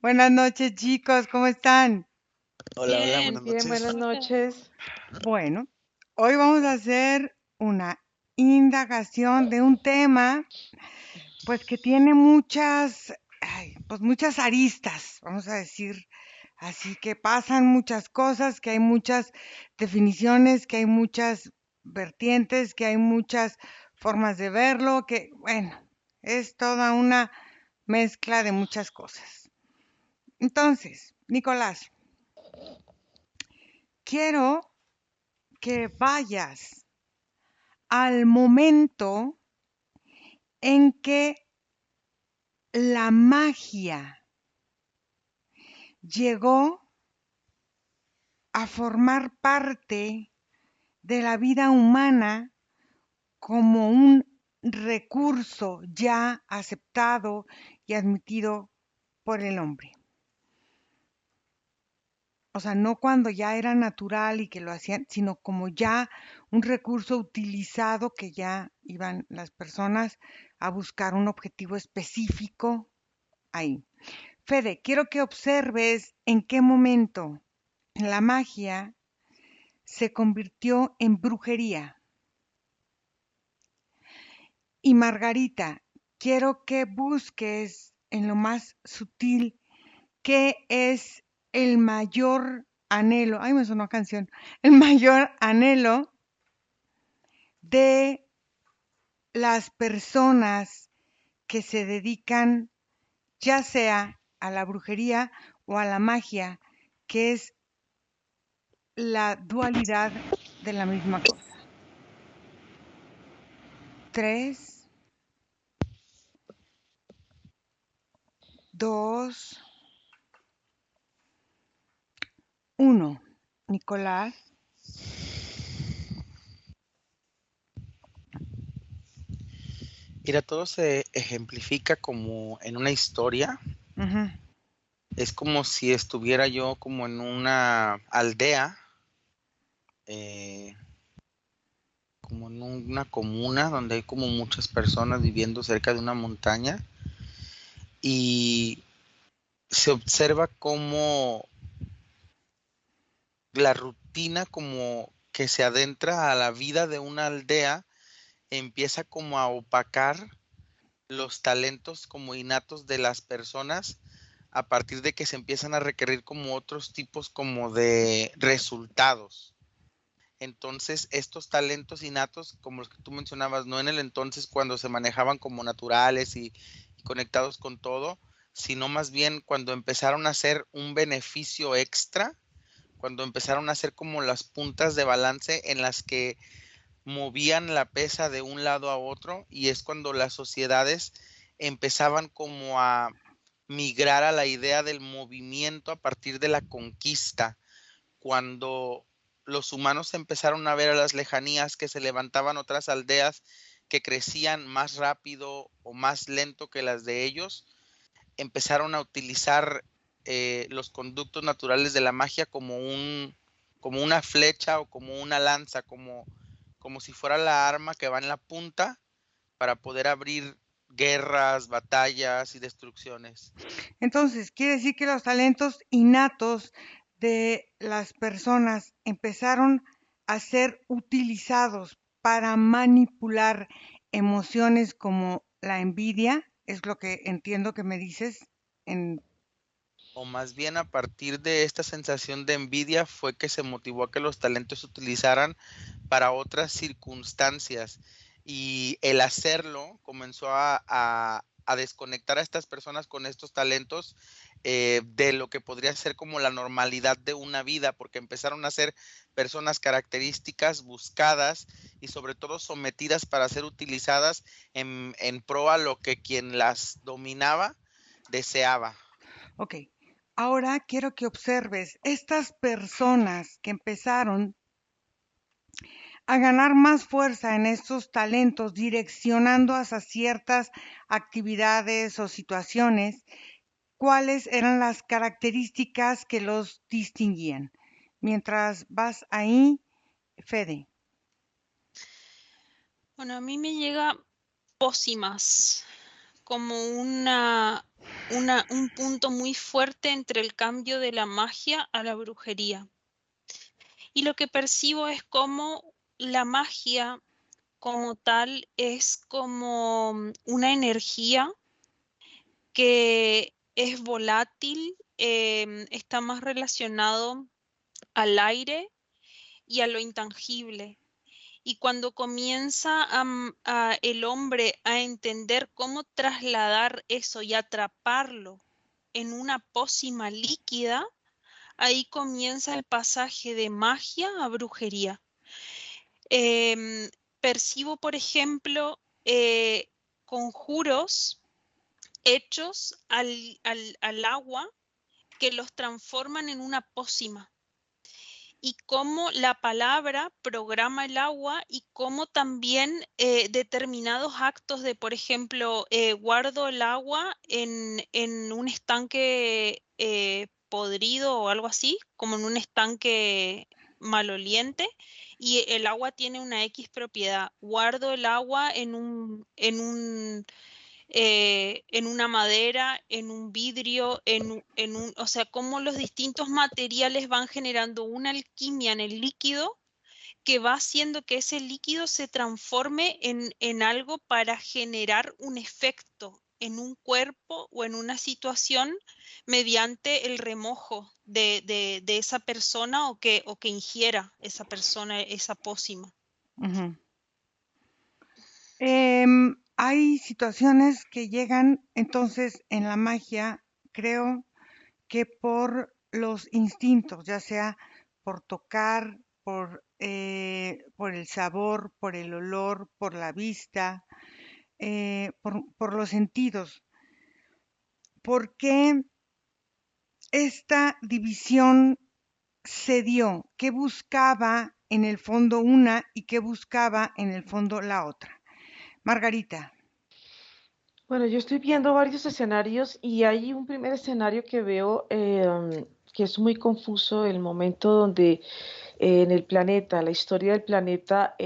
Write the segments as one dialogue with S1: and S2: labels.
S1: Buenas noches, chicos, ¿cómo están?
S2: Hola, hola,
S3: Bien,
S2: buenas
S4: Bien,
S2: noches.
S4: buenas
S3: ¿cómo estás?
S4: noches.
S1: Bueno, hoy vamos a hacer una indagación de un tema, pues que tiene muchas, pues muchas aristas, vamos a decir. Así que pasan muchas cosas, que hay muchas definiciones, que hay muchas vertientes, que hay muchas formas de verlo, que bueno, es toda una mezcla de muchas cosas. Entonces, Nicolás, quiero que vayas al momento en que la magia llegó a formar parte de la vida humana como un recurso ya aceptado y admitido por el hombre. O sea, no cuando ya era natural y que lo hacían, sino como ya un recurso utilizado que ya iban las personas a buscar un objetivo específico ahí. Fede, quiero que observes en qué momento la magia se convirtió en brujería. Y Margarita, quiero que busques en lo más sutil qué es el mayor anhelo, ay, me sonó canción, el mayor anhelo de las personas que se dedican ya sea a la brujería o a la magia, que es la dualidad de la misma cosa. 3, 2, 1. Nicolás.
S2: Mira, todo se ejemplifica como en una historia.
S1: Ujú.
S2: Es como si estuviera yo como en una aldea, como en una comuna donde hay como muchas personas viviendo cerca de una montaña y se observa como la rutina como que se adentra a la vida de una aldea empieza como a opacar los talentos como innatos de las personas a partir de que se empiezan a requerir como otros tipos como de resultados. Entonces, estos talentos innatos, como los que tú mencionabas, no en el entonces cuando se manejaban como naturales y conectados con todo, sino más bien cuando empezaron a ser un beneficio extra, cuando empezaron a ser como las puntas de balance en las que movían la pesa de un lado a otro y es cuando las sociedades empezaban como a migrar a la idea del movimiento a partir de la conquista, cuando los humanos empezaron a ver a las lejanías que se levantaban otras aldeas que crecían más rápido o más lento que las de ellos, empezaron a utilizar los conductos naturales de la magia como como una flecha o como una lanza, como si fuera la arma que va en la punta para poder abrir guerras, batallas y destrucciones.
S1: Entonces, quiere decir que los talentos innatos de las personas empezaron a ser utilizados para manipular emociones como la envidia, es lo que entiendo que me dices en
S2: O más bien a partir de esta sensación de envidia fue que se motivó a que los talentos se utilizaran para otras circunstancias y el hacerlo comenzó a desconectar a estas personas con estos talentos de lo que podría ser como la normalidad de una vida, porque empezaron a ser personas características buscadas y sobre todo sometidas para ser utilizadas en pro a lo que quien las dominaba deseaba.
S1: ok. Ahora quiero que observes estas personas que empezaron a ganar más fuerza en estos talentos, direccionando hacia ciertas actividades o situaciones, cuáles eran las características que los distinguían. Mientras vas ahí, Fede.
S3: Bueno, a mí me llega pócimas. como un punto muy fuerte entre el cambio de la magia a la brujería. Y lo que percibo es como la magia como tal es como una energía que es volátil, está más relacionado al aire y a lo intangible. Y cuando comienza el hombre a entender cómo trasladar eso y atraparlo en una pócima líquida, ahí comienza el pasaje de magia a brujería. Em, Percibo, por ejemplo, conjuros hechos al agua que los transforman en una pócima y cómo la palabra programa el agua y cómo también determinados actos de, por ejemplo, guardo el agua en un estanque podrido o algo así, como en un estanque maloliente, y el agua tiene una X propiedad. Guardo el agua en una madera, en un vidrio, o sea, cómo los distintos materiales van generando una alquimia en el líquido que va haciendo que ese líquido se transforme en algo para generar un efecto en un cuerpo o en una situación mediante el remojo de esa persona o que ingiera esa persona esa pócima.
S1: Ujú. Hay situaciones que llegan entonces en la magia, creo que por los instintos, ya sea por tocar, por el sabor, por el olor, por la vista, por los sentidos. ¿Por qué esta división se dio? ¿Qué buscaba en el fondo una y qué buscaba en el fondo la otra? Margarita.
S4: Bueno, yo estoy viendo varios escenarios y hay un primer escenario que veo que es muy confuso, el momento donde en el planeta, la historia del planeta,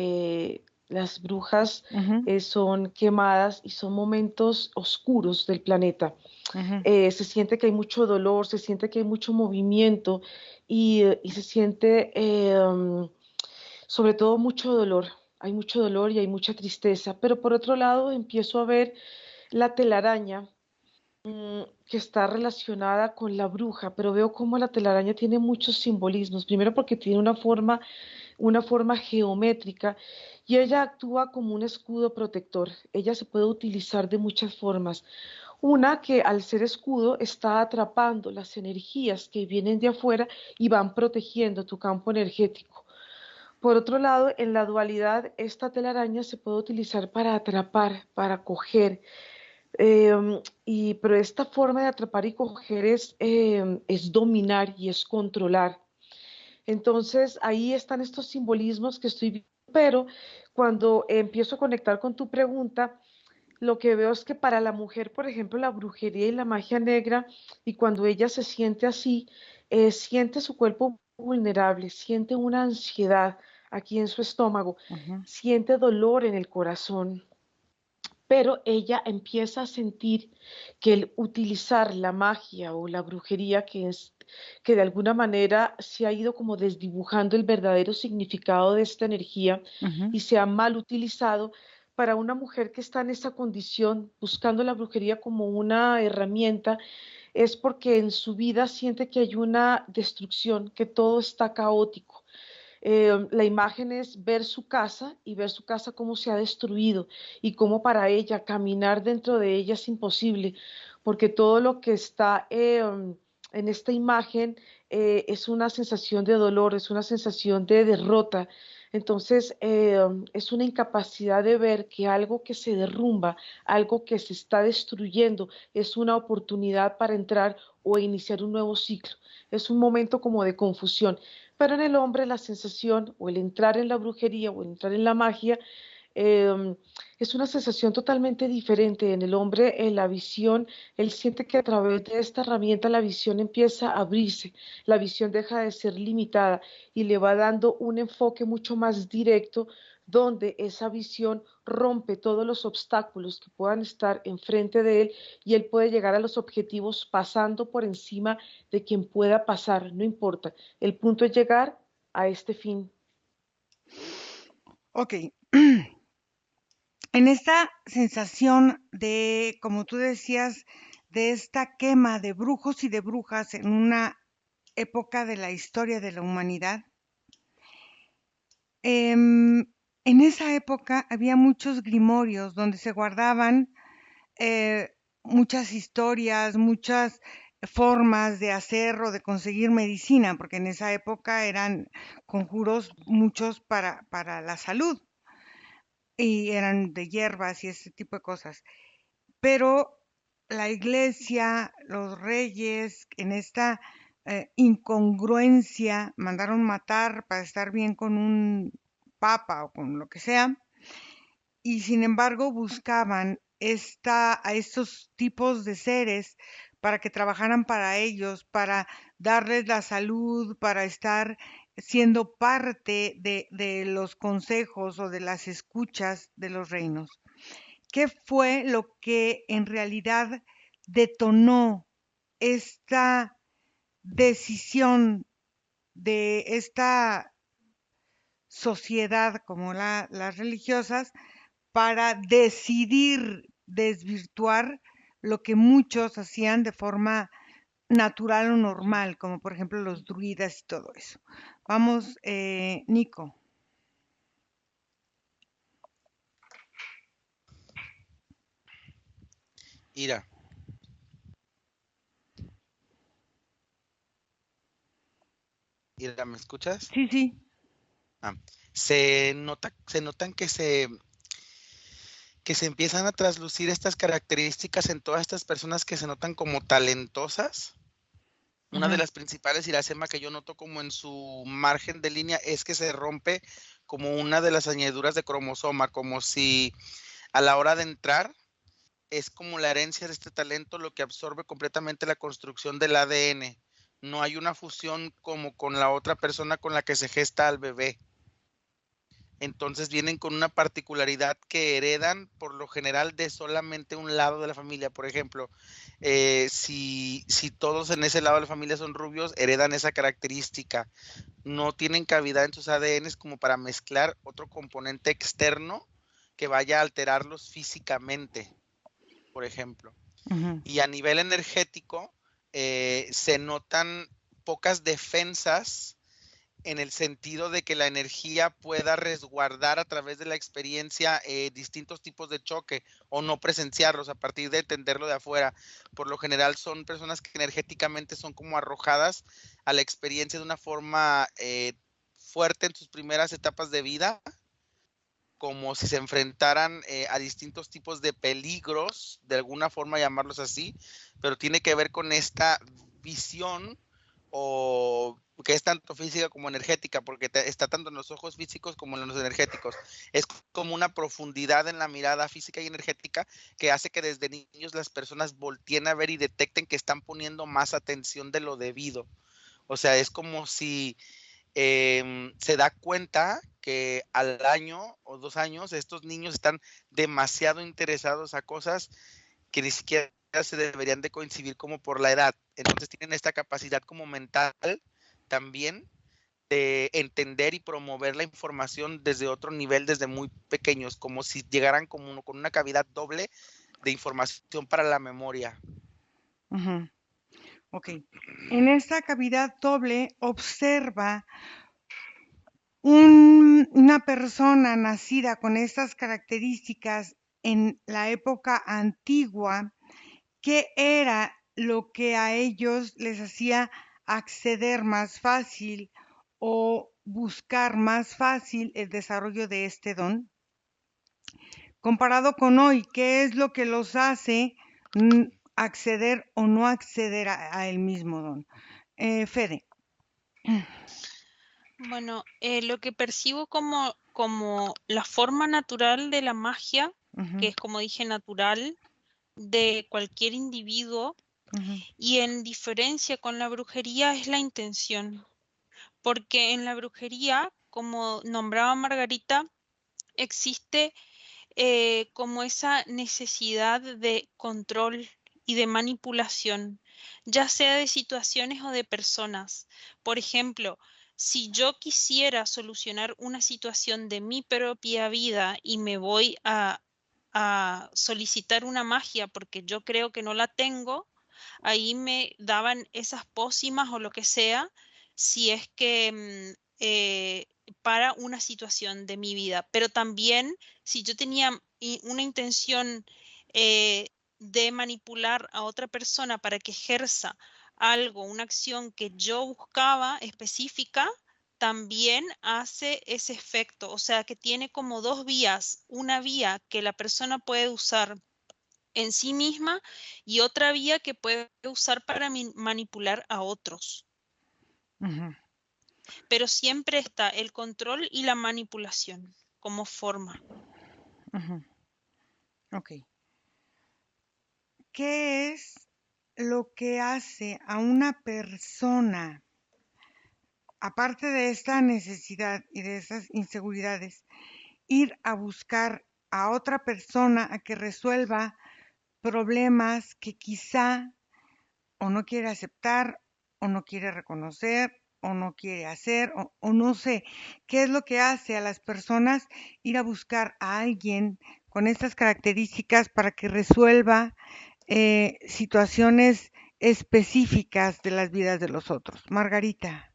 S4: las brujas
S1: Ujú,
S4: son quemadas y son momentos oscuros del planeta.
S1: ujú,
S4: Se siente que hay mucho dolor, se siente que hay mucho movimiento y se siente sobre todo mucho dolor. Hay mucho dolor y hay mucha tristeza, pero por otro lado empiezo a ver la telaraña que está relacionada con la bruja, pero veo cómo la telaraña tiene muchos simbolismos. Primero porque tiene una forma geométrica y ella actúa como un escudo protector. Ella se puede utilizar de muchas formas. Una que al ser escudo está atrapando las energías que vienen de afuera y van protegiendo tu campo energético. Por otro lado, en la dualidad, esta telaraña se puede utilizar para atrapar, para coger, pero esta forma de atrapar y coger es dominar y es controlar. Entonces, ahí están estos simbolismos que estoy viendo, pero cuando empiezo a conectar con tu pregunta, lo que veo es que para la mujer, por ejemplo, la brujería y la magia negra, y cuando ella se siente así, siente su cuerpo vulnerable, siente una ansiedad aquí en su estómago,
S1: ujú,
S4: siente dolor en el corazón, pero ella empieza a sentir que el utilizar la magia o la brujería, que de alguna manera se ha ido como desdibujando el verdadero significado de esta energía
S1: ujú,
S4: y se ha mal utilizado para una mujer que está en esa condición, buscando la brujería como una herramienta, es porque en su vida siente que hay una destrucción, que todo está caótico. La imagen es ver su casa y ver su casa cómo se ha destruido y cómo para ella caminar dentro de ella es imposible, porque todo lo que está en esta imagen es una sensación de dolor, es una sensación de derrota. Entonces, es una incapacidad de ver que algo que se derrumba, algo que se está destruyendo, es una oportunidad para entrar o iniciar un nuevo ciclo. Es un momento como de confusión. Pero en el hombre la sensación o el entrar en la brujería o el entrar en la magia eh, es una sensación totalmente diferente. En el hombre la visión, él siente que a través de esta herramienta la visión empieza a abrirse, la visión deja de ser limitada y le va dando un enfoque mucho más directo donde esa visión rompe todos los obstáculos que puedan estar enfrente de él y él puede llegar a los objetivos pasando por encima de quien pueda pasar, no importa. El punto es llegar a este fin.
S1: Ok. En esta sensación de, como tú decías, de esta quema de brujos y de brujas en una época de la historia de la humanidad, en esa época había muchos grimorios donde se guardaban muchas historias, muchas formas de hacer o de conseguir medicina, porque en esa época eran conjuros muchos para la salud y eran de hierbas y ese tipo de cosas. Pero la iglesia, los reyes, en esta incongruencia, mandaron matar para estar bien con un papa o con lo que sea, y sin embargo buscaban a estos tipos de seres para que trabajaran para ellos, para darles la salud, para estar siendo parte de los consejos o de las escuchas de los reinos. ¿Qué fue lo que en realidad detonó esta decisión de esta sociedad como las religiosas para decidir desvirtuar lo que muchos hacían de forma natural o normal, como por ejemplo los druidas y todo eso? Vamos, Nico.
S2: Ira, Ira, ¿me escuchas?
S1: Sí, sí.
S2: Ah, se notan que se empiezan a traslucir estas características en todas estas personas que se notan como talentosas. Una de
S1: Ujú,
S2: las principales, Iracema, que yo noto como en su margen de línea es que se rompe como una de las añadiduras de cromosoma, como si a la hora de entrar es como la herencia de este talento lo que absorbe completamente la construcción del ADN. No hay una fusión como con la otra persona con la que se gesta al bebé. Entonces vienen con una particularidad que heredan por lo general de solamente un lado de la familia. Por ejemplo, si todos en ese lado de la familia son rubios, heredan esa característica. No tienen cavidad en sus ADNs como para mezclar otro componente externo que vaya a alterarlos físicamente, por ejemplo.
S1: ujú,
S2: Y a nivel energético, se notan pocas defensas en el sentido de que la energía pueda resguardar a través de la experiencia distintos tipos de choque o no presenciarlos a partir de entenderlo de afuera. Por lo general son personas que energéticamente son como arrojadas a la experiencia de una forma fuerte en sus primeras etapas de vida, como si se enfrentaran a distintos tipos de peligros, de alguna forma llamarlos así, pero tiene que ver con esta visión o que es tanto física como energética, porque está tanto en los ojos físicos como en los energéticos. Es como una profundidad en la mirada física y energética que hace que desde niños las personas volteen a ver y detecten que están poniendo más atención de lo debido. O sea, es como si se da cuenta que al año o 2 años estos niños están demasiado interesados a cosas que ni siquiera se deberían de coincidir como por la edad. Entonces tienen esta capacidad como mental también de entender y promover la información desde otro nivel, desde muy pequeños, como si llegaran como con una cavidad doble de información para la memoria.
S1: ujú. Ok. En esta cavidad doble observa una persona nacida con estas características en la época antigua, ¿qué era lo que a ellos les hacía acceder más fácil o buscar más fácil el desarrollo de este don? Comparado con hoy, ¿qué es lo que los hace acceder o no acceder a el mismo don? Fede.
S3: Bueno, lo que percibo como la forma natural de la magia, que
S1: Ujú,
S3: es como dije, natural de cualquier individuo,
S1: ujú,
S3: y en diferencia con la brujería es la intención, porque en la brujería, como nombraba Margarita, existe como esa necesidad de control y de manipulación, ya sea de situaciones o de personas. Por ejemplo, si yo quisiera solucionar una situación de mi propia vida y me voy a solicitar una magia porque yo creo que no la tengo, ahí me daban esas pócimas o lo que sea, si es que para una situación de mi vida. Pero también si yo tenía una intención eh, de manipular a otra persona para que ejerza algo, una acción que yo buscaba específica, también hace ese efecto. O sea, que tiene como dos vías. Una vía que la persona puede usar en sí misma y otra vía que puede usar para manipular a otros.
S1: Ujú,
S3: Pero siempre está el control y la manipulación como forma.
S1: ujú. Ok. ¿Qué es lo que hace a una persona, aparte de esta necesidad y de esas inseguridades, ir a buscar a otra persona a que resuelva problemas que quizá o no quiere aceptar o no quiere reconocer o no quiere hacer o no sé qué es lo que hace a las personas ir a buscar a alguien con estas características para que resuelva situaciones específicas de las vidas de los otros? Margarita.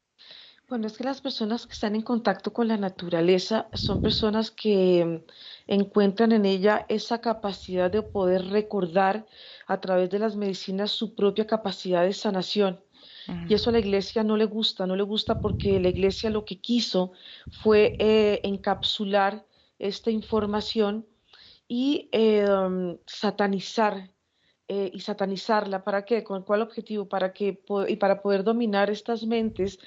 S4: Bueno, es que las personas que están en contacto con la naturaleza son personas que encuentran en ella esa capacidad de poder recordar a través de las medicinas su propia capacidad de sanación. Y
S1: Ujú,
S4: eso a la iglesia no le gusta, no le gusta porque la iglesia lo que quiso fue encapsular esta información y satanizar y satanizarla. ¿Para qué? ¿Con cuál objetivo? Y para poder dominar estas mentes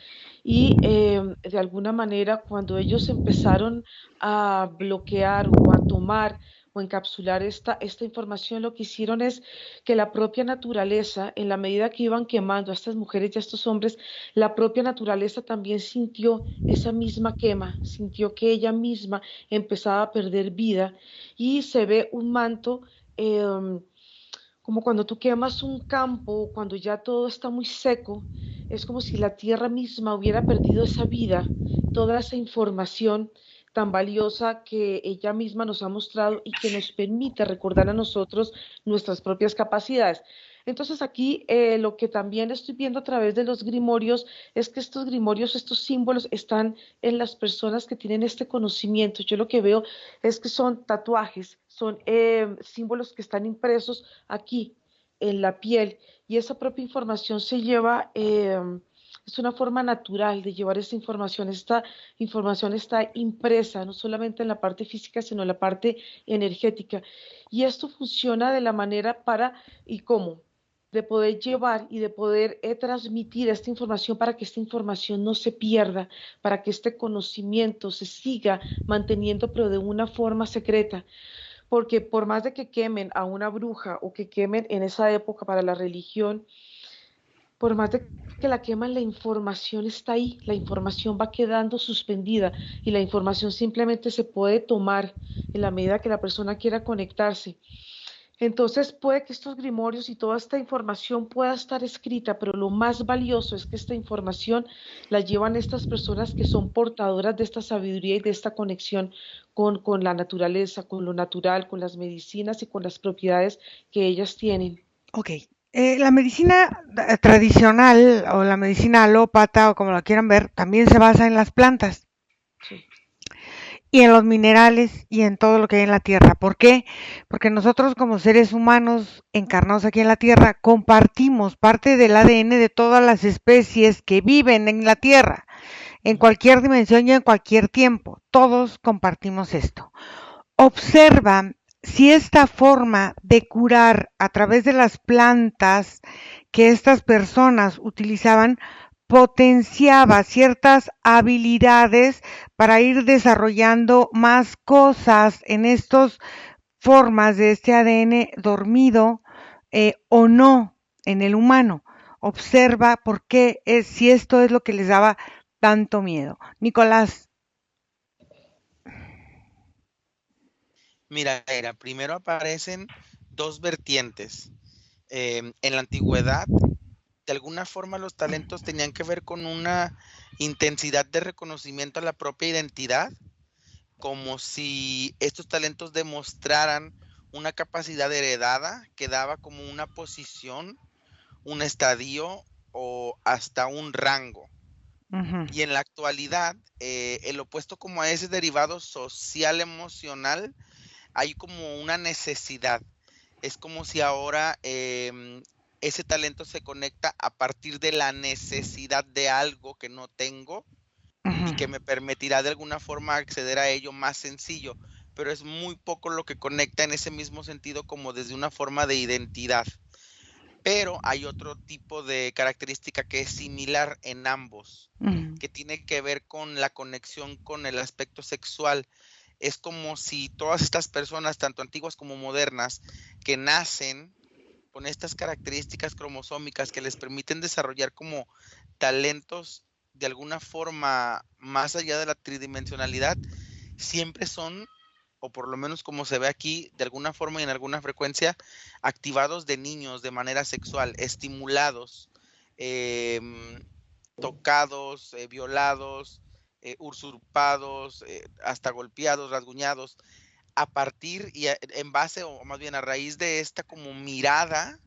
S4: y de alguna manera cuando ellos empezaron a bloquear o a tomar o encapsular esta información, lo que hicieron es que la propia naturaleza, en la medida que iban quemando a estas mujeres y a estos hombres, la propia naturaleza también sintió esa misma quema, sintió que ella misma empezaba a perder vida y se ve un manto como cuando tú quemas un campo, cuando ya todo está muy seco, es como si la tierra misma hubiera perdido esa vida, toda esa información tan valiosa que ella misma nos ha mostrado y que nos permite recordar a nosotros nuestras propias capacidades. Entonces aquí lo que también estoy viendo a través de los grimorios es que estos grimorios, estos símbolos están en las personas que tienen este conocimiento. Yo lo que veo es que son tatuajes, son símbolos que están impresos aquí en la piel y esa propia información se lleva, es una forma natural de llevar esta información. Esta información está impresa no solamente en la parte física, sino en la parte energética. Y esto funciona de la manera para y cómo de poder llevar y de poder transmitir esta información para que esta información no se pierda, para que este conocimiento se siga manteniendo, pero de una forma secreta porque por más de que quemen a una bruja o que quemen en esa época para la religión, por más de que la queman, la información está ahí, la información va quedando suspendida y la información simplemente se puede tomar en la medida que la persona quiera conectarse. Entonces puede que estos grimorios y toda esta información pueda estar escrita, pero lo más valioso es que esta información la llevan estas personas que son portadoras de esta sabiduría y de esta conexión con la naturaleza, con lo natural, con las medicinas y con las propiedades que ellas tienen.
S1: ok. La medicina tradicional o la medicina alópata o como la quieran ver, también se basa en las plantas
S4: Sí,
S1: y en los minerales y en todo lo que hay en la tierra. ¿Por qué? Porque nosotros como seres humanos encarnados aquí en la tierra compartimos parte del ADN de todas las especies que viven en la tierra, en cualquier dimensión y en cualquier tiempo. Todos compartimos esto. Observa si esta forma de curar a través de las plantas que estas personas utilizaban potenciaba ciertas habilidades para ir desarrollando más cosas en estas formas de este ADN dormido o no en el humano. Observa por qué es, si esto es lo que les daba tanto miedo. Nicolás.
S2: Mira, primero aparecen dos vertientes. En la antigüedad, de alguna forma los talentos tenían que ver con una intensidad de reconocimiento a la propia identidad, como si estos talentos demostraran una capacidad heredada que daba como una posición, un estadio o hasta un rango.
S1: Ujú,
S2: Y en la actualidad, el opuesto como a ese derivado social emocional, hay como una necesidad. Es como si ahora ese talento se conecta a partir de la necesidad de algo que no tengo y que
S1: ujú,
S2: me permitirá de alguna forma acceder a ello más sencillo, pero es muy poco lo que conecta en ese mismo sentido como desde una forma de identidad. Pero hay otro tipo de característica que es similar en ambos,
S1: ujú,
S2: que tiene que ver con la conexión con el aspecto sexual. Es como si todas estas personas, tanto antiguas como modernas, que nacen con estas características cromosómicas que les permiten desarrollar como talentos de alguna forma más allá de la tridimensionalidad, siempre son, o por lo menos como se ve aquí, de alguna forma y en alguna frecuencia, activados de niños de manera sexual, estimulados, em, tocados, violados, usurpados, hasta golpeados, rasguñados, a partir y en base, o más bien a raíz de esta como mirada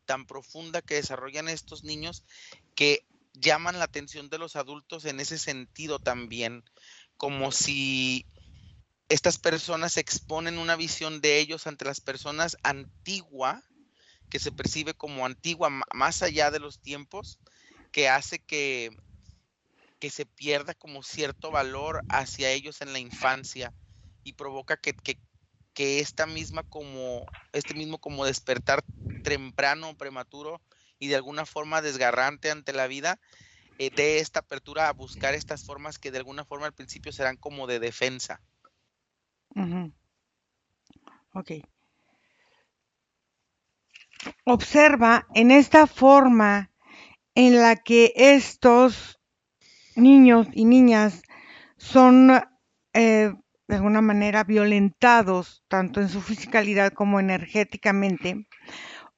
S2: tan profunda que desarrollan estos niños que llaman la atención de los adultos en ese sentido también, como si estas personas exponen una visión de ellos ante las personas antigua, que se percibe como antigua más allá de los tiempos, que hace que se pierda como cierto valor hacia ellos en la infancia y provoca que este mismo como despertar temprano o prematuro y de alguna forma desgarrante ante la vida, de esta apertura a buscar estas formas que de alguna forma al principio serán como de defensa.
S1: ujú. Ok. Observa en esta forma en la que estos niños y niñas son de alguna manera violentados, tanto en su fisicalidad como energéticamente.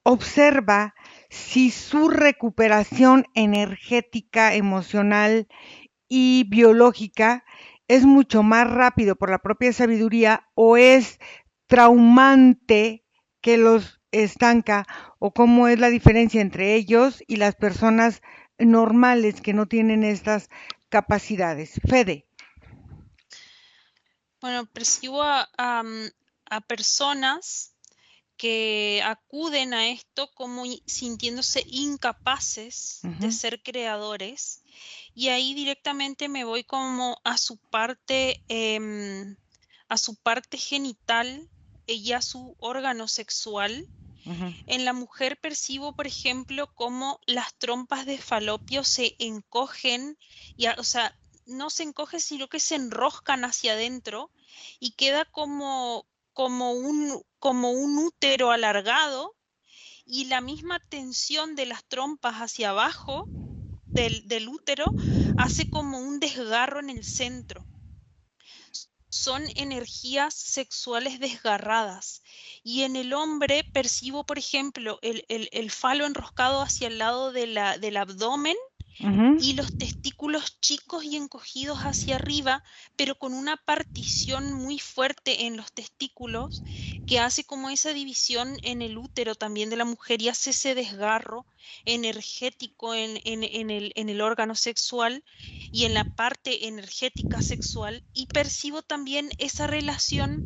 S1: Observa si su recuperación energética, emocional y biológica es mucho más rápido por la propia sabiduría o es traumante que los estanca o cómo es la diferencia entre ellos y las personas normales que no tienen estas capacidades. Fede.
S3: Bueno, percibo a personas que acuden a esto como sintiéndose incapaces de
S1: Ujú,
S3: ser creadores, y ahí directamente me voy como a su parte genital y a su órgano sexual.
S1: ujú,
S3: En la mujer percibo, por ejemplo, cómo las trompas de falopio se encogen, o sea, no se encogen, sino que se enroscan hacia adentro y queda como un útero alargado, y la misma tensión de las trompas hacia abajo del útero hace como un desgarro en el centro. Son energías sexuales desgarradas. Y en el hombre percibo, por ejemplo, el falo enroscado hacia el lado del abdomen
S1: ujú,
S3: y los testículos chicos y encogidos hacia arriba, pero con una partición muy fuerte en los testículos que hace como esa división en el útero también de la mujer y hace ese desgarro energético en el órgano sexual y en la parte energética sexual. Y percibo también esa relación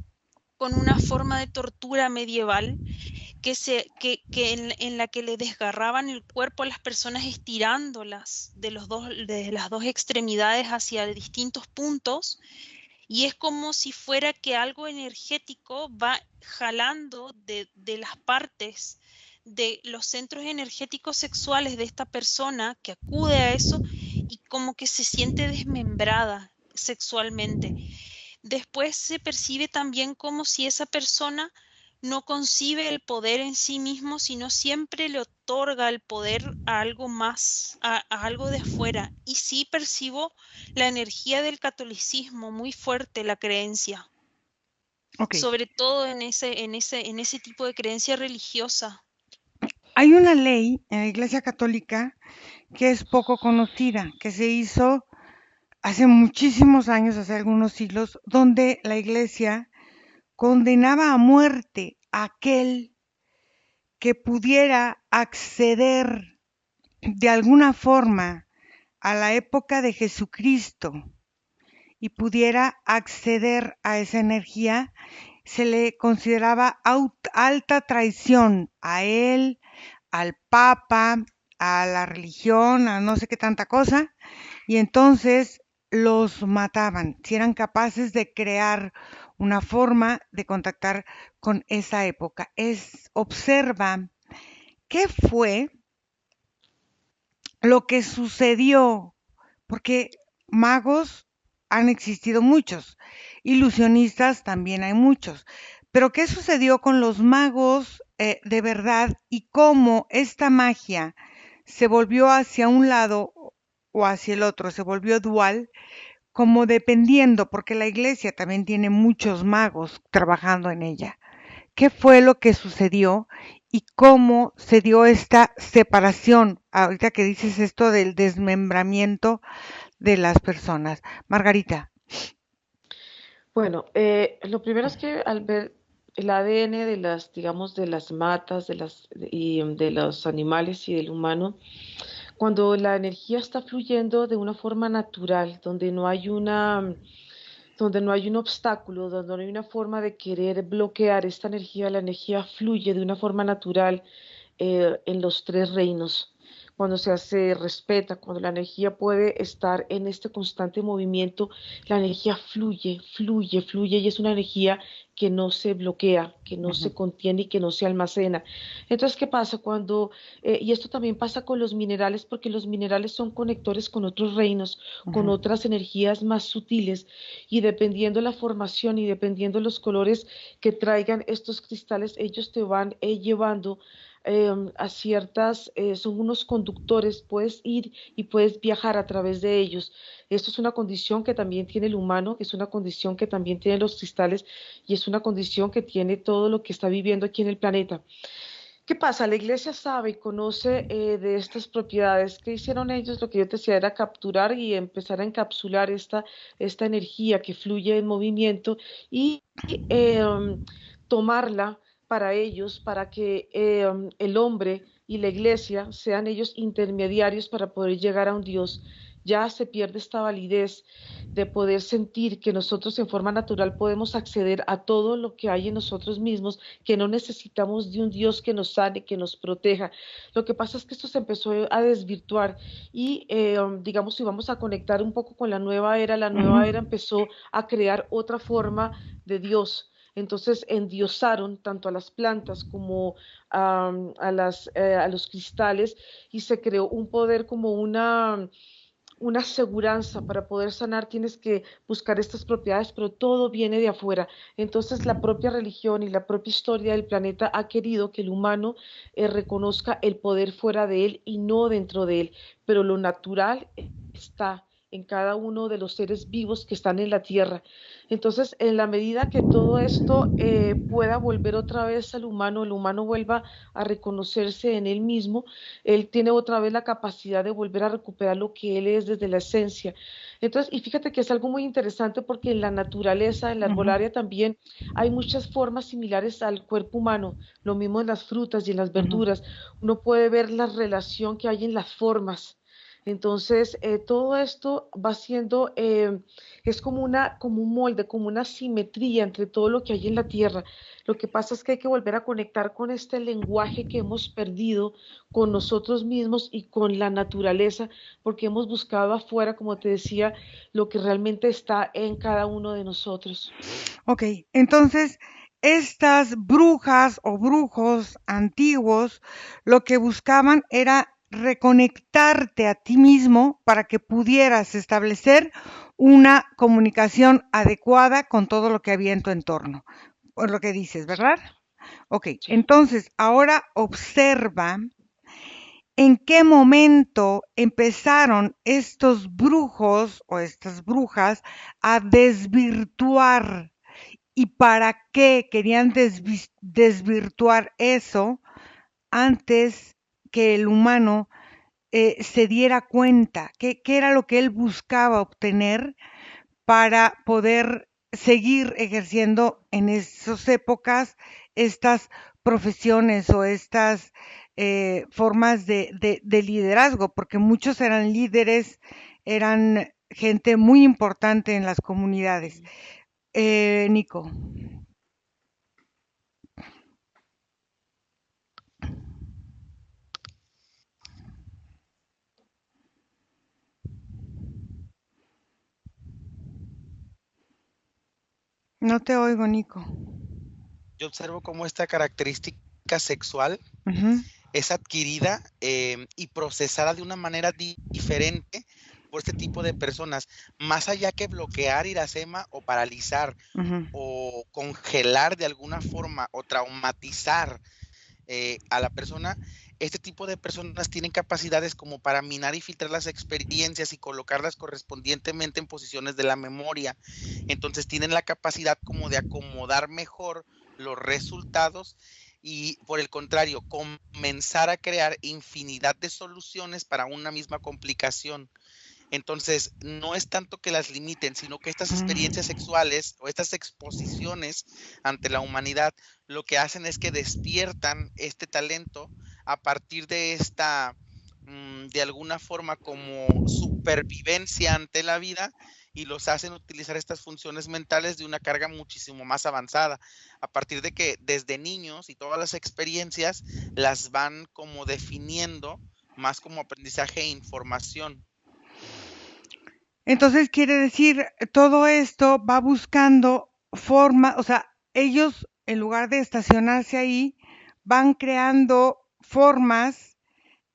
S3: con una forma de tortura medieval en la que le desgarraban el cuerpo a las personas estirándolas de las dos extremidades hacia distintos puntos, y es como si fuera que algo energético va jalando de las partes de los centros energéticos sexuales de esta persona que acude a eso, y como que se siente desmembrada sexualmente. Después se percibe también como si esa persona no concibe el poder en sí mismo, sino siempre le otorga el poder a algo más, a algo de afuera. Y sí percibo la energía del catolicismo muy fuerte, la creencia.
S1: Ok.
S3: sobre todo en ese tipo de creencia religiosa.
S1: Hay una ley en la Iglesia Católica que es poco conocida, que se hizo hace muchísimos años, hace algunos siglos, donde la Iglesia condenaba a muerte a aquel que pudiera acceder de alguna forma a la época de Jesucristo y pudiera acceder a esa energía, se le consideraba alta traición a él, al Papa, a la religión, a no sé qué tanta cosa, y entonces los mataban si eran capaces de crear una forma de contactar con esa época. Observa qué fue lo que sucedió, porque magos han existido muchos, ilusionistas también hay muchos, pero ¿qué sucedió con los magos de verdad y cómo esta magia se volvió hacia un lado o hacia el otro, se volvió dual, como dependiendo, porque la iglesia también tiene muchos magos trabajando en ella? ¿Qué fue lo que sucedió y cómo se dio esta separación? Ahorita que dices esto del desmembramiento de las personas. Margarita.
S4: Bueno, lo primero es que al ver el ADN de las, digamos, de las matas, de los animales y del humano, cuando la energía está fluyendo de una forma natural, donde no hay un obstáculo, donde no hay una forma de querer bloquear esta energía, la energía fluye de una forma natural en los tres reinos. Cuando se hace respeta, cuando la energía puede estar en este constante movimiento, la energía fluye, fluye, fluye y es una energía que no se bloquea, que no
S1: Ujú,
S4: se contiene y que no se almacena. Entonces, ¿qué pasa y esto también pasa con los minerales, porque los minerales son conectores con otros reinos, con
S1: ujú,
S4: otras energías más sutiles, y dependiendo la formación y dependiendo los colores que traigan estos cristales, ellos te van llevando a son unos conductores, puedes ir y puedes viajar a través de ellos. Esto es una condición que también tiene el humano, es una condición que también tienen los cristales y es una condición que tiene todo lo que está viviendo aquí en el planeta. ¿Qué pasa? La iglesia sabe y conoce de estas propiedades. ¿Qué hicieron ellos? Lo que yo te decía era capturar y empezar a encapsular esta energía que fluye en movimiento y tomarla para ellos, para que el hombre y la iglesia sean ellos intermediarios para poder llegar a un Dios. Ya se pierde esta validez de poder sentir que nosotros en forma natural podemos acceder a todo lo que hay en nosotros mismos, que no necesitamos de un Dios que nos sane, que nos proteja. Lo que pasa es que esto se empezó a desvirtuar y digamos, si vamos a conectar un poco con la nueva era
S1: ujú.
S4: empezó a crear otra forma de Dios. Entonces endiosaron tanto a las plantas como a los cristales y se creó un poder como una aseguranza para poder sanar, tienes que buscar estas propiedades, pero todo viene de afuera. Entonces la propia religión y la propia historia del planeta ha querido que el humano reconozca el poder fuera de él y no dentro de él, pero lo natural está en cada uno de los seres vivos que están en la tierra. Entonces, en la medida que todo esto pueda volver otra vez al humano, el humano vuelva a reconocerse en él mismo, él tiene otra vez la capacidad de volver a recuperar lo que él es desde la esencia. Entonces, y fíjate que es algo muy interesante porque en la naturaleza, en la
S1: Ujú,
S4: arbolaria también hay muchas formas similares al cuerpo humano, lo mismo en las frutas y en las
S1: ujú.
S4: verduras. Uno puede ver la relación que hay en las formas. Entonces, todo esto va siendo, es como un molde, como una simetría entre todo lo que hay en la tierra. Lo que pasa es que hay que volver a conectar con este lenguaje que hemos perdido con nosotros mismos y con la naturaleza, porque hemos buscado afuera, como te decía, lo que realmente está en cada uno de nosotros.
S1: Ok, entonces estas brujas o brujos antiguos lo que buscaban era reconectarte a ti mismo para que pudieras establecer una comunicación adecuada con todo lo que había en tu entorno, por lo que dices, ¿verdad?
S4: Exacto,
S1: Ok,
S4: sí.
S1: entonces ahora observa en qué momento empezaron estos brujos o estas brujas a desvirtuar y para qué querían desvirtuar eso antes que el humano se diera cuenta, qué era lo que él buscaba obtener para poder seguir ejerciendo en esas épocas estas profesiones o estas formas de liderazgo, porque muchos eran líderes, eran gente muy importante en las comunidades. Nico. No te oigo, Nico.
S2: Yo observo cómo esta característica sexual
S1: Ujú,
S2: es adquirida y procesada de una manera diferente por este tipo de personas, más allá que bloquear iracema o paralizar
S1: ujú.
S2: o congelar de alguna forma o traumatizar a la persona. Este tipo de personas tienen capacidades como para minar y filtrar las experiencias y colocarlas correspondientemente en posiciones de la memoria. Entonces tienen la capacidad como de acomodar mejor los resultados y, por el contrario, comenzar a crear infinidad de soluciones para una misma complicación. Entonces, no es tanto que las limiten, sino que estas experiencias sexuales o estas exposiciones ante la humanidad lo que hacen es que despiertan este talento a partir de esta, de alguna forma, como supervivencia ante la vida, y los hacen utilizar estas funciones mentales de una carga muchísimo más avanzada, a partir de que desde niños y todas las experiencias las van como definiendo más como aprendizaje e información.
S1: Entonces quiere decir, todo esto va buscando forma, o sea, ellos en lugar de estacionarse ahí, van creando formas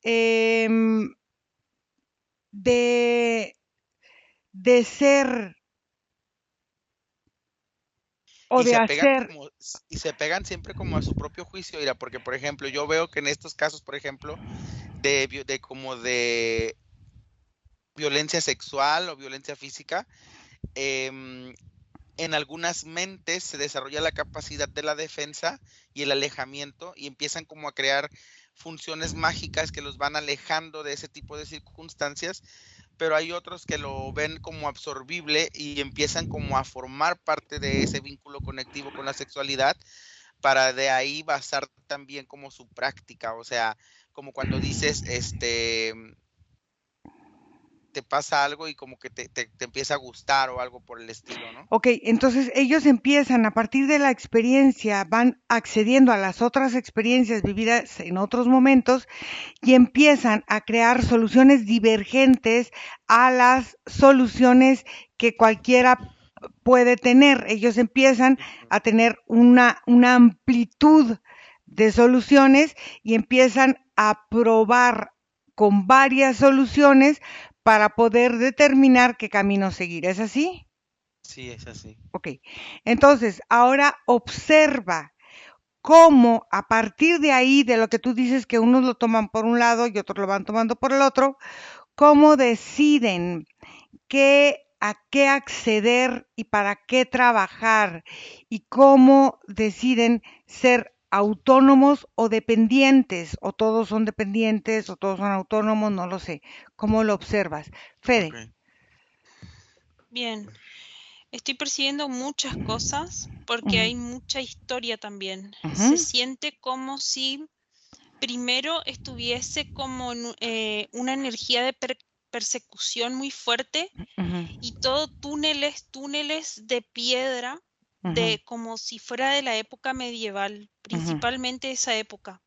S1: em, de, de ser o
S2: Y
S1: de
S2: se apegan
S1: hacer.
S2: como y se pegan siempre como a su propio juicio, mira, porque, por ejemplo, yo veo que en estos casos, por ejemplo, de como de violencia sexual o violencia física, em, en algunas mentes se desarrolla la capacidad de la defensa y el alejamiento, y empiezan como a crear funciones mágicas que los van alejando de ese tipo de circunstancias, pero hay otros que lo ven como absorbible y empiezan como a formar parte de ese vínculo conectivo con la sexualidad para de ahí basar también como su práctica, o sea, como cuando dices, te pasa algo y como que te empieza a gustar o algo por el estilo, ¿no?
S1: Ok, entonces ellos empiezan a partir de la experiencia, van accediendo a las otras experiencias vividas en otros momentos y empiezan a crear soluciones divergentes a las soluciones que cualquiera puede tener. Ellos empiezan
S2: Ujú.
S1: a tener una amplitud de soluciones y empiezan a probar con varias soluciones para poder determinar qué camino seguir. ¿Es así?
S2: Sí, es así.
S1: Ok. Entonces, ahora observa cómo a partir de ahí, de lo que tú dices que unos lo toman por un lado y otros lo van tomando por el otro, cómo deciden a qué acceder y para qué trabajar y cómo deciden ser autónomos o dependientes, o todos son dependientes o todos son autónomos, no lo sé. ¿Cómo lo observas? Fede.
S2: Ok.
S3: Bien, estoy percibiendo muchas cosas porque
S1: Ujú,
S3: hay mucha historia también. Se
S1: ujú,
S3: siente como si primero estuviese como una energía de persecución muy fuerte
S1: ujú,
S3: y todo túneles de piedra,
S1: ujú,
S3: de como si fuera de la época medieval,
S1: ujú,
S3: principalmente esa época.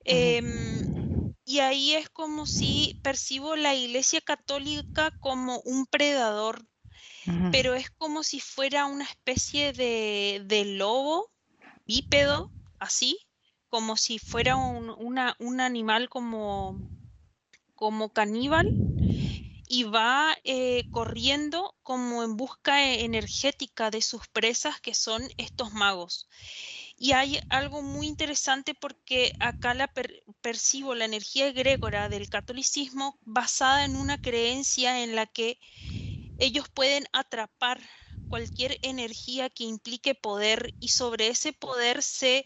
S3: Em,
S1: ujú,
S3: y ahí es como si percibo la Iglesia Católica como un predador,
S1: ujú,
S3: pero es como si fuera una especie de lobo bípedo, así, como si fuera un animal como caníbal y va corriendo como en busca energética de sus presas, que son estos magos. Y hay algo muy interesante porque acá percibo la energía egrégora del catolicismo basada en una creencia en la que ellos pueden atrapar cualquier energía que implique poder, y sobre ese poder se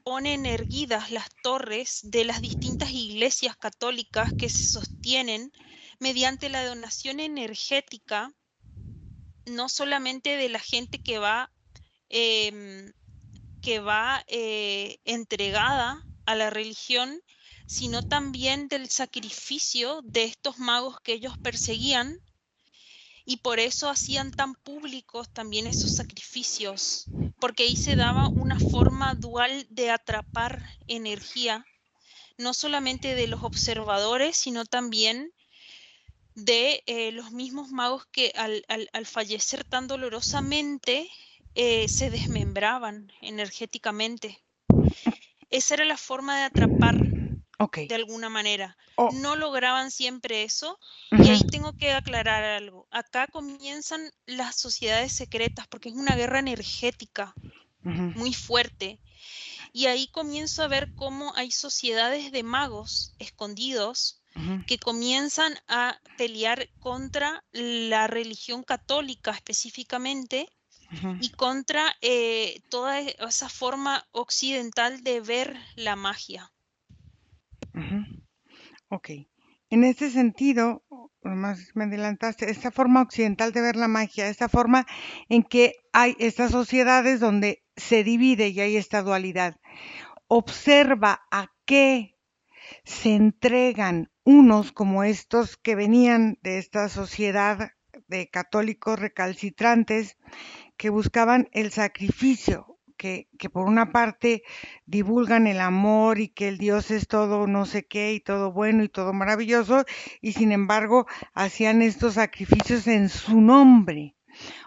S3: ponen erguidas las torres de las distintas iglesias católicas que se sostienen mediante la donación energética, no solamente de la gente que va entregada a la religión, sino también del sacrificio de estos magos que ellos perseguían, y por eso hacían tan públicos también esos sacrificios, porque ahí se daba una forma dual de atrapar energía, no solamente de los observadores, sino también de los mismos magos que al fallecer tan dolorosamente se desmembraban energéticamente. Esa era la forma de atrapar
S1: Ok.
S3: de alguna manera.
S1: Oh,
S3: No lograban siempre eso, y ahí
S1: ujú,
S3: tengo que aclarar algo. Acá comienzan las sociedades secretas porque es una guerra energética
S1: ujú,
S3: muy fuerte. Y ahí comienzo a ver cómo hay sociedades de magos escondidos
S1: ujú,
S3: que comienzan a pelear contra la religión católica específicamente,
S1: ujú,
S3: y contra toda esa forma occidental de ver la magia.
S1: ujú. Ok. En este sentido, nomás me adelantaste, esta forma occidental de ver la magia, esta forma en que hay estas sociedades donde se divide y hay esta dualidad. Observa a qué se entregan unos como estos que venían de esta sociedad de católicos recalcitrantes que buscaban el sacrificio, que por una parte divulgan el amor y que el Dios es todo no sé qué y todo bueno y todo maravilloso, y sin embargo hacían estos sacrificios en su nombre.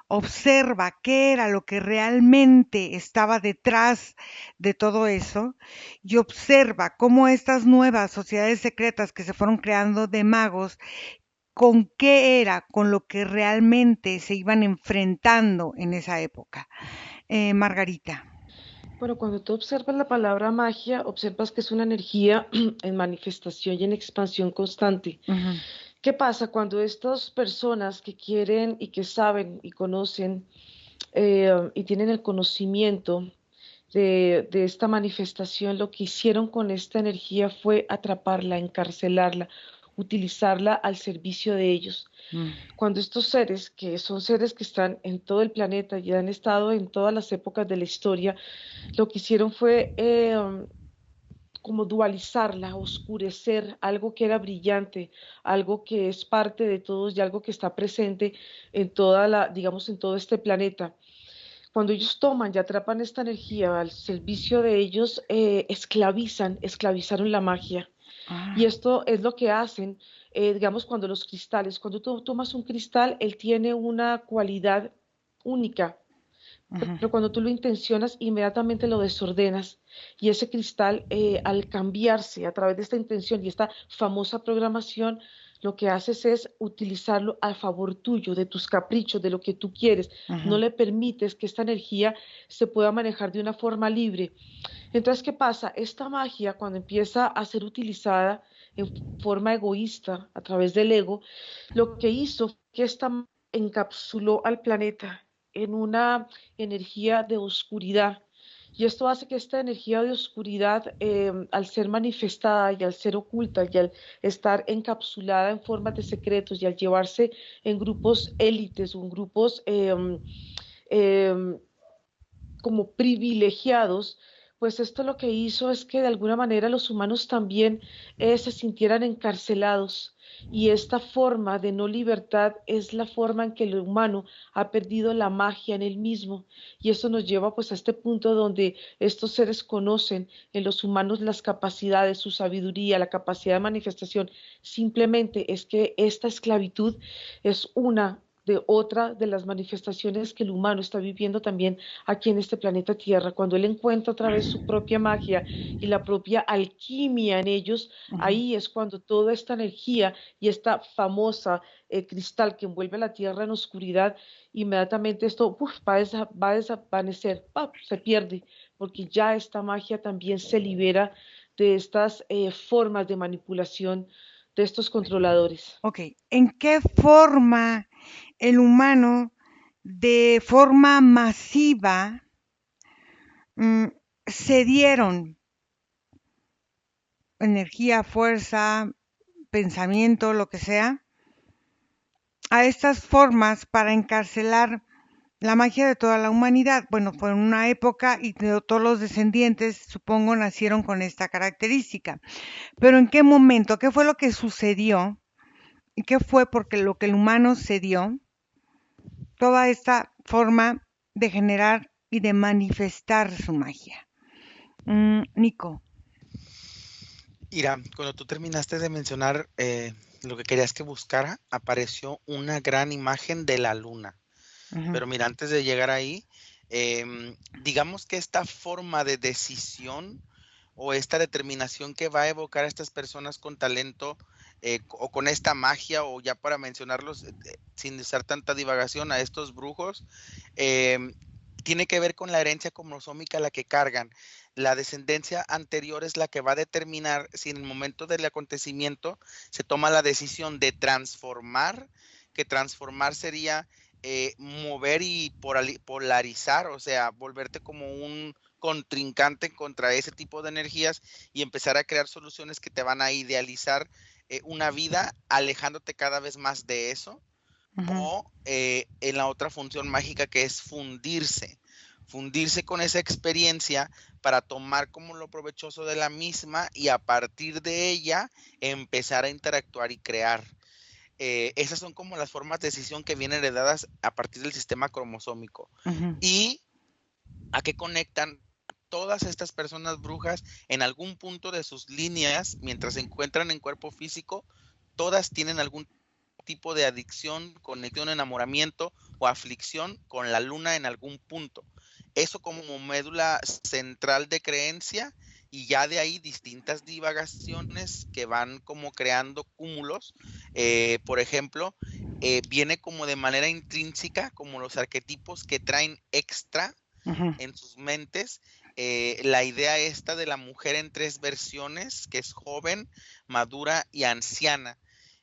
S1: Observa qué era lo que realmente estaba detrás de todo eso y observa cómo estas nuevas sociedades secretas que se fueron creando de magos, con qué era, con lo que realmente se iban enfrentando en esa época. Margarita.
S4: Bueno, cuando tú observas la palabra magia, observas que es una energía en manifestación y en expansión constante.
S1: Ujú,
S4: ¿Qué pasa cuando estas personas que quieren y que saben y conocen y tienen el conocimiento de esta manifestación, lo que hicieron con esta energía fue atraparla, encarcelarla, utilizarla al servicio de ellos?
S1: mm,
S4: Cuando estos seres, que son seres que están en todo el planeta y han estado en todas las épocas de la historia, lo que hicieron fue como dualizarla, oscurecer algo que era brillante, algo que es parte de todos y algo que está presente en toda la, digamos, en todo este planeta. Cuando ellos toman y atrapan esta energía al servicio de ellos, esclavizaron la magia. Y
S1: ah,
S4: esto es lo que hacen, digamos, cuando los cristales, cuando tú tomas un cristal, él tiene una cualidad única,
S1: ujú,
S4: pero cuando tú lo intencionas, inmediatamente lo desordenas. Y ese cristal, al cambiarse a través de esta intención y esta famosa programación, lo que haces es utilizarlo a favor tuyo, de tus caprichos, de lo que tú quieres. No
S1: ujú,
S4: le permites que esta energía se pueda manejar de una forma libre. Entonces, ¿qué pasa? Esta magia, cuando empieza a ser utilizada en forma egoísta a través del ego, lo que hizo fue que esta encapsuló al planeta en una energía de oscuridad. Y esto hace que esta energía de oscuridad, al ser manifestada y al ser oculta y al estar encapsulada en formas de secretos y al llevarse en grupos élites o en grupos eh, como privilegiados, pues esto lo que hizo es que de alguna manera los humanos también se sintieran encarcelados. Y esta forma de no libertad es la forma en que el humano ha perdido la magia en él mismo. Y esto nos lleva pues a este punto donde estos seres conocen en los humanos las capacidades, su sabiduría, la capacidad de manifestación. Simplemente es que esta esclavitud es una de otra de las manifestaciones que el humano está viviendo también aquí en este planeta Tierra. Cuando él encuentra otra vez su propia magia y la propia alquimia en ellos,
S1: ujú.
S4: ahí es cuando toda esta energía y esta famosa cristal que envuelve a la Tierra en oscuridad, inmediatamente esto va a desvanecer, ¡pap! Se pierde, porque ya esta magia también se libera de estas formas de manipulación de estos controladores.
S1: Ok, ¿en qué forma el humano de forma masiva cedieron energía, fuerza, pensamiento, lo que sea, a estas formas para encarcelar la magia de toda la humanidad. Bueno, fue en una época y todos los descendientes, supongo, nacieron con esta característica. Pero ¿en qué momento? ¿Qué fue lo que sucedió? ¿Y qué fue porque lo que el humano cedió? Toda esta forma de generar y de manifestar su magia. Nico.
S2: Ira, cuando tú terminaste de mencionar lo que querías que buscara, apareció una gran imagen de la luna.
S1: Ujú,
S2: Pero mira, antes de llegar ahí, digamos que esta forma de decisión o esta determinación que va a evocar a estas personas con talento o con esta magia, o ya para mencionarlos sin usar tanta divagación, a estos brujos, tiene que ver con la herencia cromosómica la que cargan. La descendencia anterior es la que va a determinar si en el momento del acontecimiento se toma la decisión de transformar, que transformar sería mover y polarizar, o sea, volverte como un contrincante contra ese tipo de energías y empezar a crear soluciones que te van a idealizar una vida alejándote cada vez más de eso,
S1: ujú,
S2: o en la otra función mágica que es fundirse con esa experiencia para tomar como lo provechoso de la misma y a partir de ella empezar a interactuar y crear. Esas son como las formas de decisión que vienen heredadas a partir del sistema cromosómico.
S1: ujú.
S2: Y a qué conectan todas estas personas brujas en algún punto de sus líneas, mientras se encuentran en cuerpo físico, todas tienen algún tipo de adicción, conexión, enamoramiento o aflicción con la luna en algún punto. Eso como médula central de creencia, y ya de ahí distintas divagaciones que van como creando cúmulos. Por ejemplo, viene como de manera intrínseca, como los arquetipos que traen extra
S1: Ujú,
S2: en sus mentes, la idea esta de la mujer en tres versiones, que es joven, madura y anciana,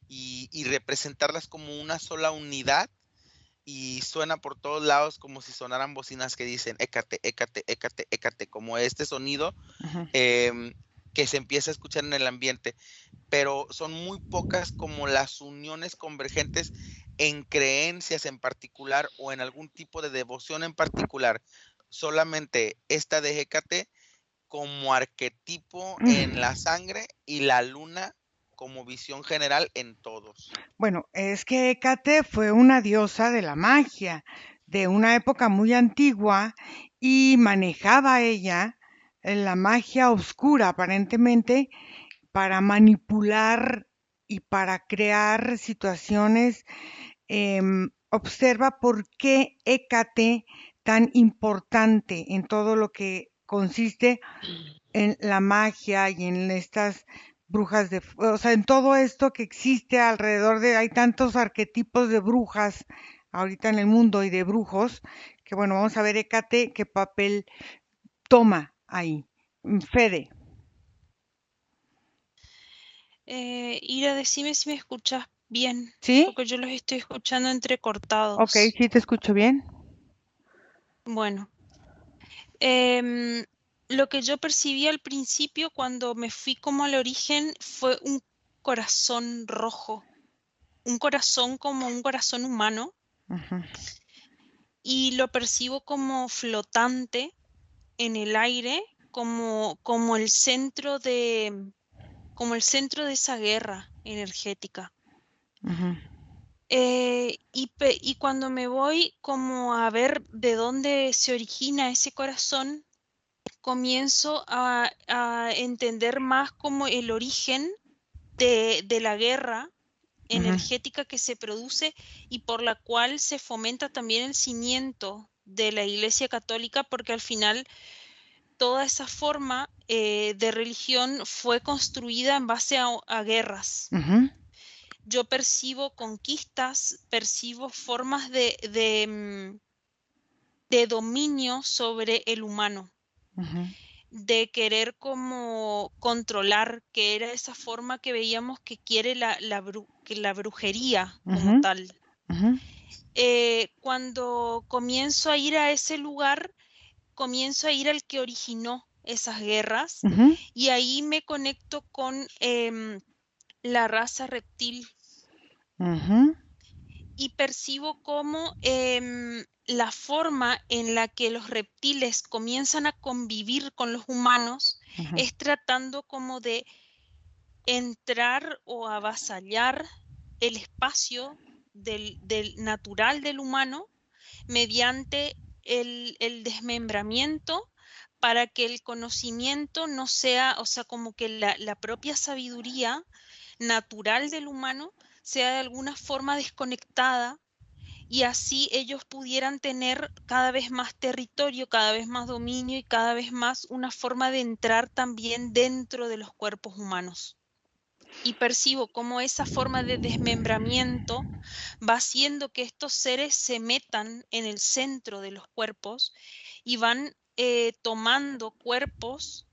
S2: y representarlas como una sola unidad, y suena por todos lados como si sonaran bocinas que dicen écate, écate, écate, écate, como este sonido
S1: ujú.
S2: em, que se empieza a escuchar en el ambiente, pero son muy pocas como las uniones convergentes en creencias en particular o en algún tipo de devoción en particular. Solamente esta de Hécate como arquetipo en la sangre y la luna como visión general en todos.
S1: Bueno, es que Hécate fue una diosa de la magia de una época muy antigua y manejaba ella la magia oscura aparentemente para manipular y para crear situaciones. Observa por qué Hécate tan importante en todo lo que consiste en la magia y en estas brujas o sea, en todo esto que existe alrededor de, hay tantos arquetipos de brujas ahorita en el mundo y de brujos, que bueno, vamos a ver Hécate qué papel toma ahí. Fede,
S3: Ira, decime si me escuchas bien,
S1: ¿sí?
S3: porque yo los estoy escuchando
S1: Ok,
S3: entrecortados.
S1: sí te escucho bien.
S3: Bueno, em, lo que yo percibí al principio cuando me fui como al origen fue un corazón rojo, un corazón como un corazón humano,
S1: Ujú,
S3: y lo percibo como flotante en el aire, como el centro como el centro de esa guerra energética.
S1: ujú,
S3: Y cuando me voy como a ver de dónde se origina ese corazón, comienzo a entender más como el origen de la guerra
S1: ujú,
S3: energética que se produce y por la cual se fomenta también el cimiento de la Iglesia Católica, porque al final toda esa forma de religión fue construida en base a guerras.
S1: ujú,
S3: Yo percibo conquistas, percibo formas de dominio sobre el humano,
S1: ujú,
S3: de querer como controlar, que era esa forma que veíamos que quiere que la brujería como
S1: ujú,
S3: tal.
S1: ujú.
S3: cuando comienzo a ir a ese lugar, comienzo a ir al que originó esas guerras
S1: Ujú,
S3: y ahí me conecto con la raza reptil
S1: ujú,
S3: y percibo cómo la forma en la que los reptiles comienzan a convivir con los humanos
S1: ujú.
S3: es tratando como de entrar o avasallar el espacio del natural del humano mediante el desmembramiento para que el conocimiento no sea, o sea, como que la propia sabiduría natural del humano sea de alguna forma desconectada y así ellos pudieran tener cada vez más territorio, cada vez más dominio y cada vez más una forma de entrar también dentro de los cuerpos humanos. Y percibo cómo esa forma de desmembramiento va haciendo que estos seres se metan en el centro de los cuerpos y van tomando cuerpos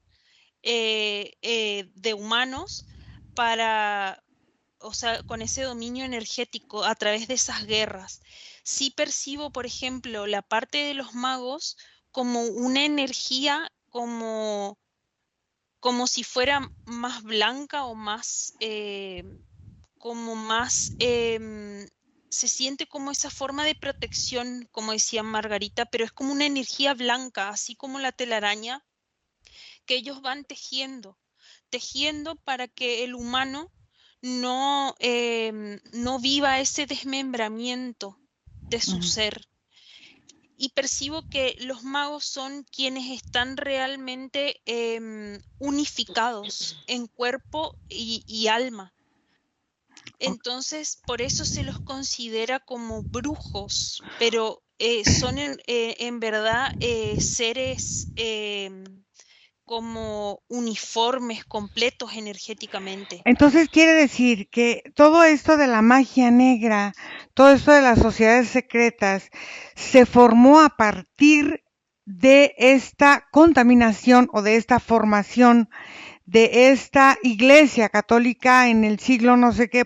S3: de humanos para, o sea, con ese dominio energético a través de esas guerras. Sí percibo, por ejemplo, la parte de los magos como una energía como si fuera más blanca o más, como más, se siente como esa forma de protección, como decía Margarita, pero es como una energía blanca, así como la telaraña, que ellos van tejiendo para que el humano no viva ese desmembramiento de su
S1: Ujú.
S3: ser. Y percibo que los magos son quienes están realmente unificados en cuerpo y alma. Entonces, por eso se los considera como brujos, pero son en verdad seres como uniformes, completos energéticamente.
S1: Entonces quiere decir que todo esto de la magia negra, todo esto de las sociedades secretas, se formó a partir de esta contaminación o de esta formación de esta iglesia católica en el siglo no sé qué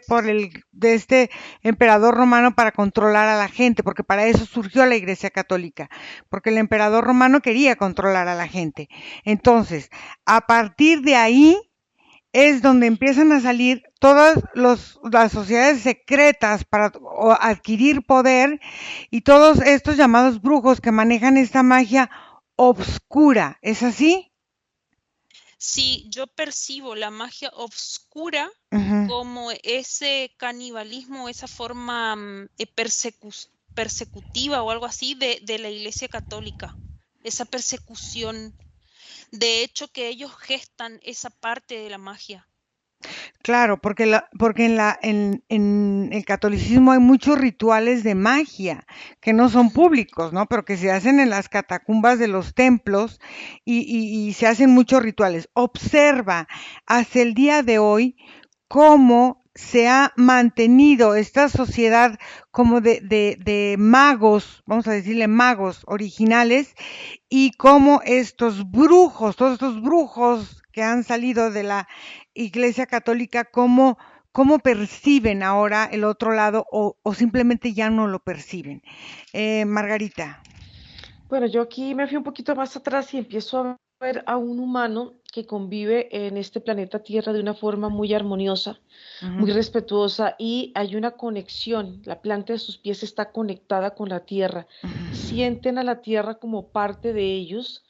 S1: de este emperador romano para controlar a la gente, porque para eso surgió la iglesia católica, porque el emperador romano quería controlar a la gente. Entonces, a partir de ahí es donde empiezan a salir todas las sociedades secretas para adquirir poder y todos estos llamados brujos que manejan esta magia obscura. ¿Es así?
S3: Sí, yo percibo la magia oscura
S1: Ujú.
S3: como ese canibalismo, esa forma persecutiva o algo así de la Iglesia Católica, esa persecución. De hecho, que ellos gestan esa parte de la magia.
S1: Claro, porque en el catolicismo hay muchos rituales de magia que no son
S3: Ujú.
S1: públicos, ¿no? Pero que se hacen en las catacumbas de los templos y se hacen muchos rituales. Observa hasta el día de hoy cómo se ha mantenido esta sociedad como de magos, vamos a decirle magos originales, y cómo estos brujos, todos estos brujos que han salido de la Iglesia Católica, cómo perciben ahora el otro lado o simplemente ya no lo perciben. Margarita.
S4: Bueno, yo aquí me fui un poquito más atrás y empiezo a ver a un humano que convive en este planeta Tierra de una forma muy armoniosa,
S1: Ujú,
S4: muy respetuosa y hay una conexión. La planta de sus pies está conectada con la tierra.
S1: ujú,
S4: Sienten a la tierra como parte de ellos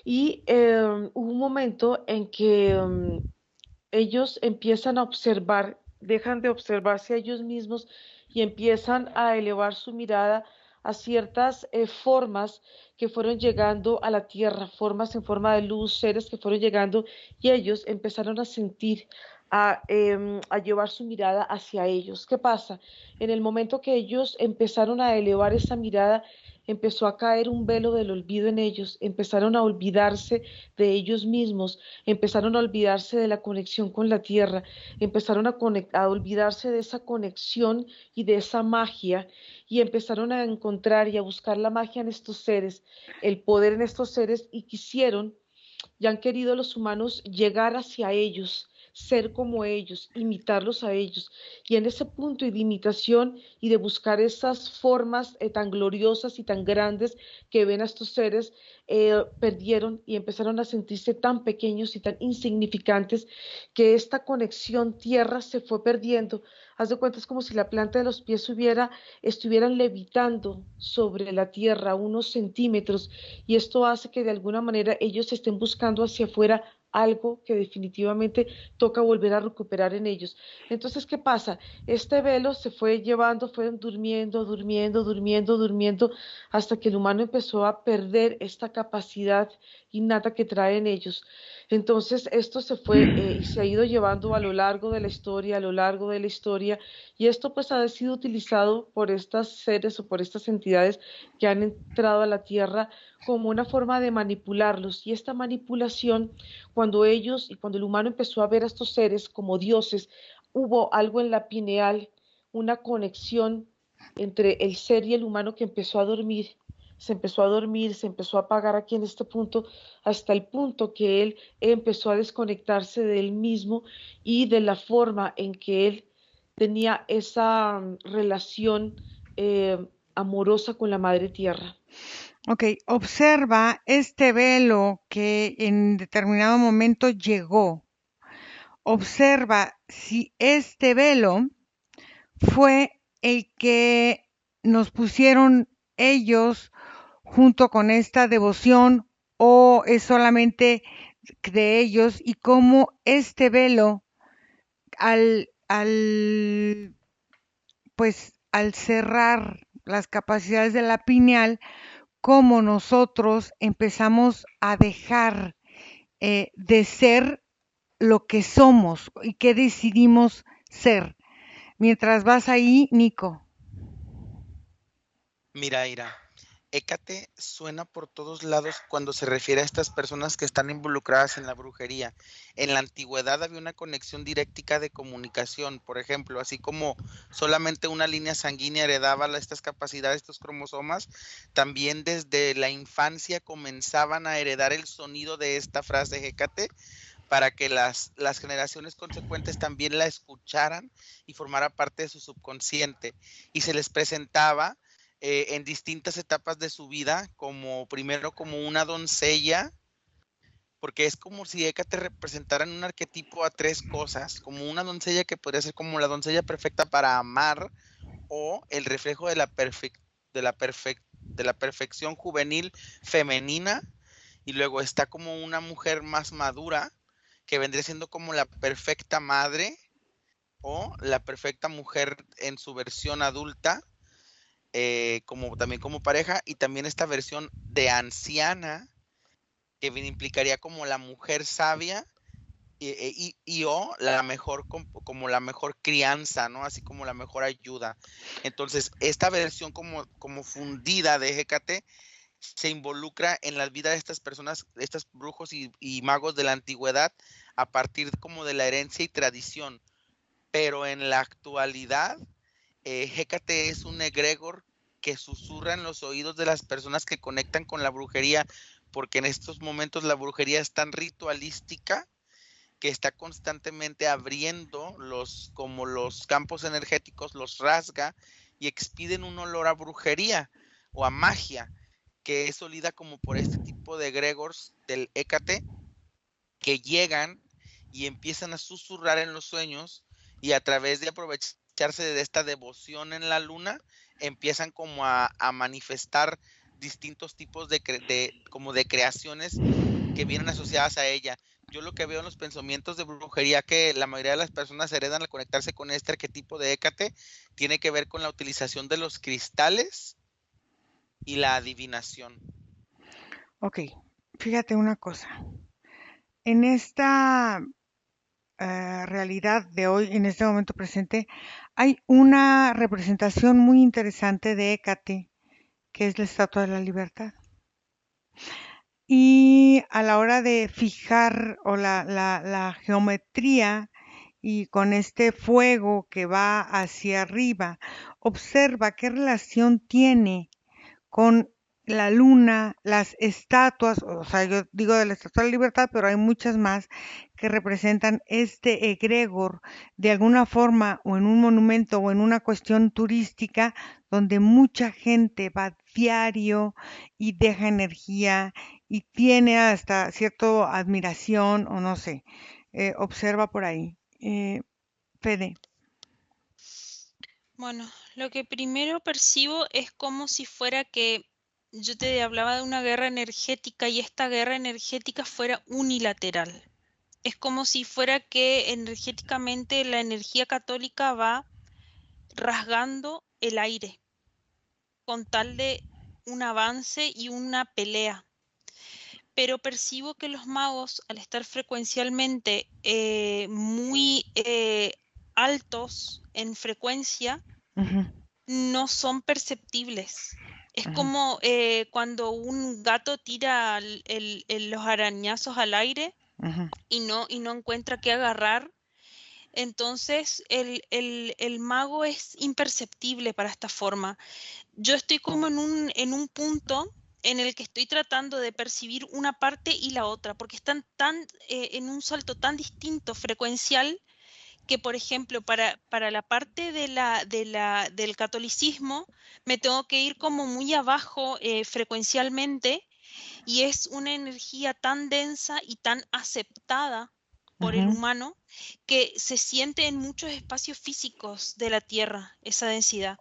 S4: y hubo un momento en que ellos empiezan a observar, dejan de observarse a ellos mismos y empiezan a elevar su mirada a ciertas formas que fueron llegando a la tierra, formas en forma de luz, seres que fueron llegando y ellos empezaron a sentir, a llevar su mirada hacia ellos. ¿Qué pasa? En el momento que ellos empezaron a elevar esa mirada, empezó a caer un velo del olvido en ellos, empezaron a olvidarse de ellos mismos, empezaron a olvidarse de la conexión con la tierra, empezaron a olvidarse de esa conexión y de esa magia y empezaron a encontrar y a buscar la magia en estos seres, el poder en estos seres y quisieron y han querido los humanos llegar hacia ellos, ser como ellos, imitarlos a ellos. Y en ese punto y de imitación y de buscar esas formas tan gloriosas y tan grandes que ven a estos seres, perdieron y empezaron a sentirse tan pequeños y tan insignificantes que esta conexión tierra se fue perdiendo. Haz de cuenta, es como si la planta de los pies estuvieran levitando sobre la tierra unos centímetros, y esto hace que de alguna manera ellos estén buscando hacia afuera algo que definitivamente toca volver a recuperar en ellos. Entonces, ¿qué pasa? Este velo se fue llevando, fueron durmiendo, durmiendo, durmiendo, durmiendo, hasta que el humano empezó a perder esta capacidad innata que traen ellos. Entonces, esto se fue y se ha ido llevando a lo largo de la historia, a lo largo de la historia, y esto pues ha sido utilizado por estas seres o por estas entidades que han entrado a la Tierra como una forma de manipularlos. Y esta manipulación, cuando ellos y cuando el humano empezó a ver a estos seres como dioses, hubo algo en la pineal, una conexión entre el ser y el humano que empezó a dormir. Se empezó a dormir, se empezó a apagar aquí en este punto, hasta el punto que él empezó a desconectarse de él mismo y de la forma en que él tenía esa relación amorosa con la madre tierra.
S1: Ok, observa este velo que en determinado momento llegó. Observa si este velo fue el que nos pusieron ellos junto con esta devoción, o es solamente de ellos, y cómo este velo al pues al cerrar las capacidades de la pineal, cómo nosotros empezamos a dejar de ser lo que somos y que decidimos ser. Mientras vas ahí, Nico.
S2: Mira, Ira, Hécate suena por todos lados cuando se refiere a estas personas que están involucradas en la brujería. En la antigüedad había una conexión directa de comunicación, por ejemplo, así como solamente una línea sanguínea heredaba estas capacidades, estos cromosomas, también desde la infancia comenzaban a heredar el sonido de esta frase Hécate para que las generaciones consecuentes también la escucharan y formara parte de su subconsciente. Y se les presentaba en distintas etapas de su vida, como primero como una doncella, porque es como si Hécate representara en un arquetipo a tres cosas, como una doncella que podría ser como la doncella perfecta para amar, o el reflejo de de la perfección juvenil femenina, y luego está como una mujer más madura, que vendría siendo como la perfecta madre, o la perfecta mujer en su versión adulta, como también como pareja, y también esta versión de anciana, que implicaría como la mujer sabia, o la mejor, como la mejor crianza, ¿no? Así como la mejor ayuda. Entonces, esta versión como fundida de Hécate se involucra en la vida de estas personas, de estos brujos y magos de la antigüedad, a partir como de la herencia y tradición. Pero en la actualidad, Hécate es un egregor que susurra en los oídos de las personas que conectan con la brujería, porque en estos momentos la brujería es tan ritualística que está constantemente abriendo como los campos energéticos, los rasga y expiden un olor a brujería o a magia, que es olida como por este tipo de egregores del Hécate, que llegan y empiezan a susurrar en los sueños, y a través de aprovecharse de esta devoción en la luna, empiezan como a manifestar distintos tipos como de creaciones que vienen asociadas a ella. Yo lo que veo en los pensamientos de brujería, que la mayoría de las personas heredan al conectarse con este arquetipo de Hécate, tiene que ver con la utilización de los cristales y la adivinación.
S1: Ok, fíjate una cosa. En esta realidad de hoy, en este momento presente, hay una representación muy interesante de Hécate, que es la Estatua de la Libertad. Y a la hora de fijar o la geometría y con este fuego que va hacia arriba, observa qué relación tiene con la luna, las estatuas, o sea, yo digo de la Estatua de la Libertad, pero hay muchas más que representan este egregor de alguna forma o en un monumento o en una cuestión turística donde mucha gente va diario y deja energía y tiene hasta cierta admiración o no sé, observa por ahí. Fede.
S3: Bueno, lo que primero percibo es como si fuera que yo te hablaba de una guerra energética y esta guerra energética fuera unilateral. Es como si fuera que energéticamente la energía católica va rasgando el aire con tal de un avance y una pelea. Pero percibo que los magos, al estar frecuencialmente muy altos en frecuencia,
S1: Ujú,
S3: no son perceptibles. Es
S1: ujú,
S3: como cuando un gato tira los arañazos al aire
S1: ujú,
S3: y no encuentra qué agarrar. Entonces el mago es imperceptible para esta forma. Yo estoy como en un punto en el que estoy tratando de percibir una parte y la otra, porque están tan en un salto tan distinto frecuencial que, por ejemplo, para la parte del catolicismo me tengo que ir como muy abajo frecuencialmente y es una energía tan densa y tan aceptada por el
S1: ujú.
S3: humano que se siente en muchos espacios físicos de la Tierra, esa densidad.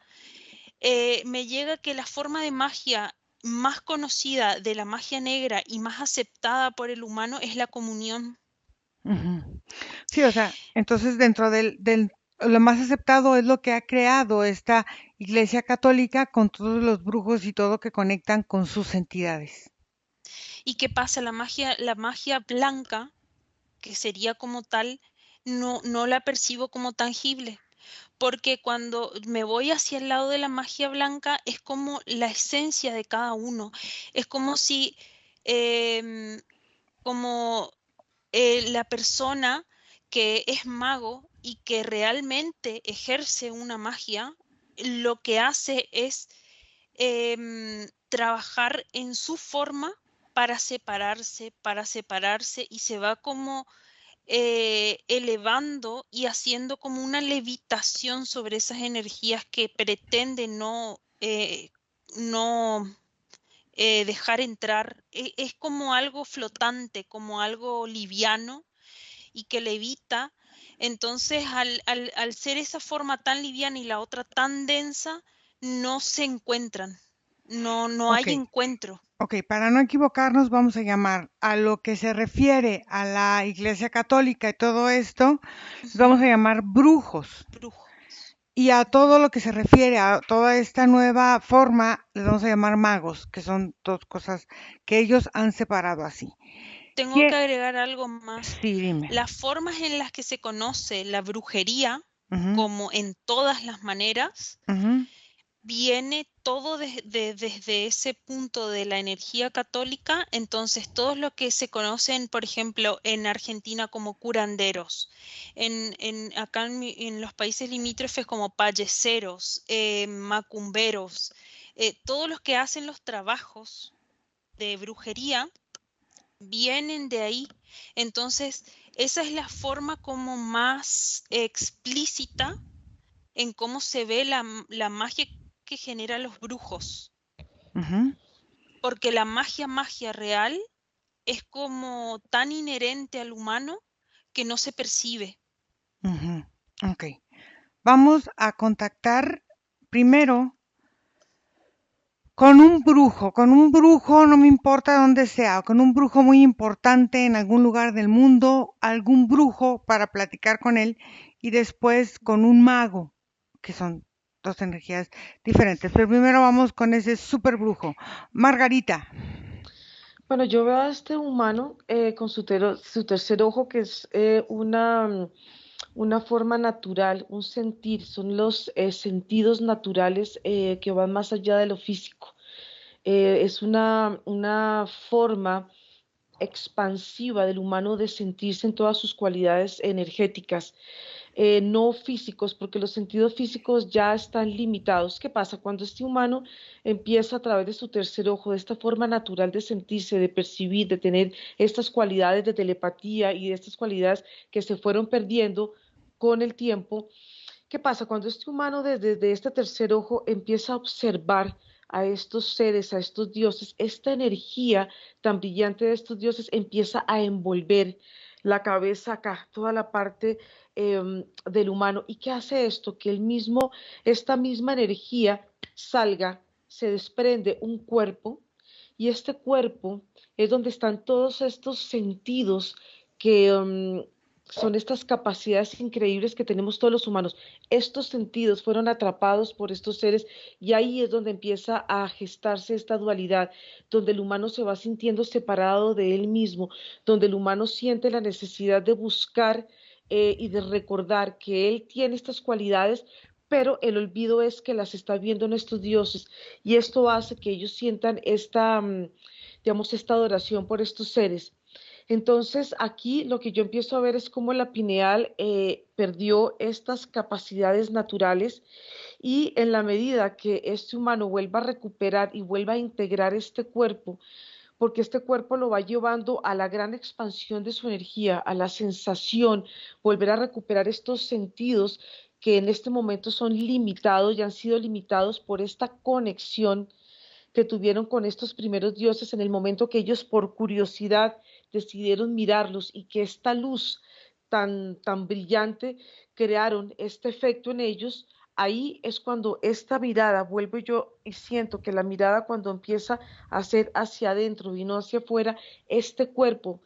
S3: Me llega que la forma de magia más conocida de la magia negra y más aceptada por el humano es la comunión.
S1: Ujú. Sí, o sea, entonces dentro del lo más aceptado es lo que ha creado esta Iglesia Católica con todos los brujos y todo que conectan con sus entidades.
S3: ¿Y qué pasa? La magia blanca, que sería como tal, no la percibo como tangible, porque cuando me voy hacia el lado de la magia blanca es como la esencia de cada uno. Es como si, em, como la persona que es mago y que realmente ejerce una magia, lo que hace es trabajar en su forma para separarse y se va como elevando y haciendo como una levitación sobre esas energías que pretende no dejar entrar. Es como algo flotante, como algo liviano y que levita. Entonces, al ser esa forma tan liviana y la otra tan densa, no se encuentran, no
S1: Ok,
S3: hay encuentro.
S1: ok, para no equivocarnos vamos a llamar a lo que se refiere a la Iglesia Católica y todo esto, vamos
S3: Ujú.
S1: a llamar brujos.
S3: Brujos.
S1: Y a todo lo que se refiere a toda esta nueva forma, les vamos a llamar magos, que son dos cosas que ellos han separado así.
S3: Tengo que
S1: ¿Qué?
S3: agregar algo más.
S1: Sí, dime.
S3: Las formas en las que se conoce la brujería,
S1: Ujú,
S3: como en todas las maneras,
S1: ujú,
S3: viene todo desde ese punto de la energía católica. Entonces, todos los que se conocen, por ejemplo, en Argentina como curanderos, acá en los países limítrofes como payeceros, macumberos, todos los que hacen los trabajos de brujería vienen de ahí. Entonces, esa es la forma como más explícita en cómo se ve la magia que genera los brujos,
S1: ujú,
S3: porque la magia real es como tan inherente al humano que no se percibe.
S1: ujú. Ok. Vamos a contactar primero con un brujo, no me importa dónde sea, con un brujo muy importante en algún lugar del mundo, algún brujo para platicar con él y después con un mago, que son dos energías diferentes. Pero primero vamos con ese super brujo. Margarita.
S4: Bueno, yo veo a este humano con su tercer ojo, que es una forma natural, un sentir, son los sentidos naturales que van más allá de lo físico. Es una forma expansiva del humano de sentirse en todas sus cualidades energéticas. no físicos, porque los sentidos físicos ya están limitados. ¿Qué pasa? Cuando este humano empieza a través de su tercer ojo, de esta forma natural de sentirse, de percibir, de tener estas cualidades de telepatía y de estas cualidades que se fueron perdiendo con el tiempo, ¿qué pasa? Cuando este humano desde este tercer ojo empieza a observar a estos seres, a estos dioses, esta energía tan brillante de estos dioses empieza a envolver la cabeza acá, toda la parte del humano. ¿Y qué hace esto? Que esta misma energía salga, se desprende un cuerpo y este cuerpo es donde están todos estos sentidos que son estas capacidades increíbles que tenemos todos los humanos. Estos sentidos fueron atrapados por estos seres y ahí es donde empieza a gestarse esta dualidad, donde el humano se va sintiendo separado de él mismo, donde el humano siente la necesidad de buscar y de recordar que él tiene estas cualidades, pero el olvido es que las está viendo en estos dioses y esto hace que ellos sientan digamos, esta adoración por estos seres. Entonces, aquí lo que yo empiezo a ver es cómo la pineal perdió estas capacidades naturales y en la medida que este humano vuelva a recuperar y vuelva a integrar este cuerpo, porque este cuerpo lo va llevando a la gran expansión de su energía, a la sensación, volver a recuperar estos sentidos que en este momento son limitados y han sido limitados por esta conexión que tuvieron con estos primeros dioses en el momento que ellos por curiosidad decidieron mirarlos y que esta luz tan brillante crearon este efecto en ellos, ahí es cuando esta mirada, vuelvo yo y siento que la mirada cuando empieza a ser hacia adentro y no hacia afuera, este cuerpo,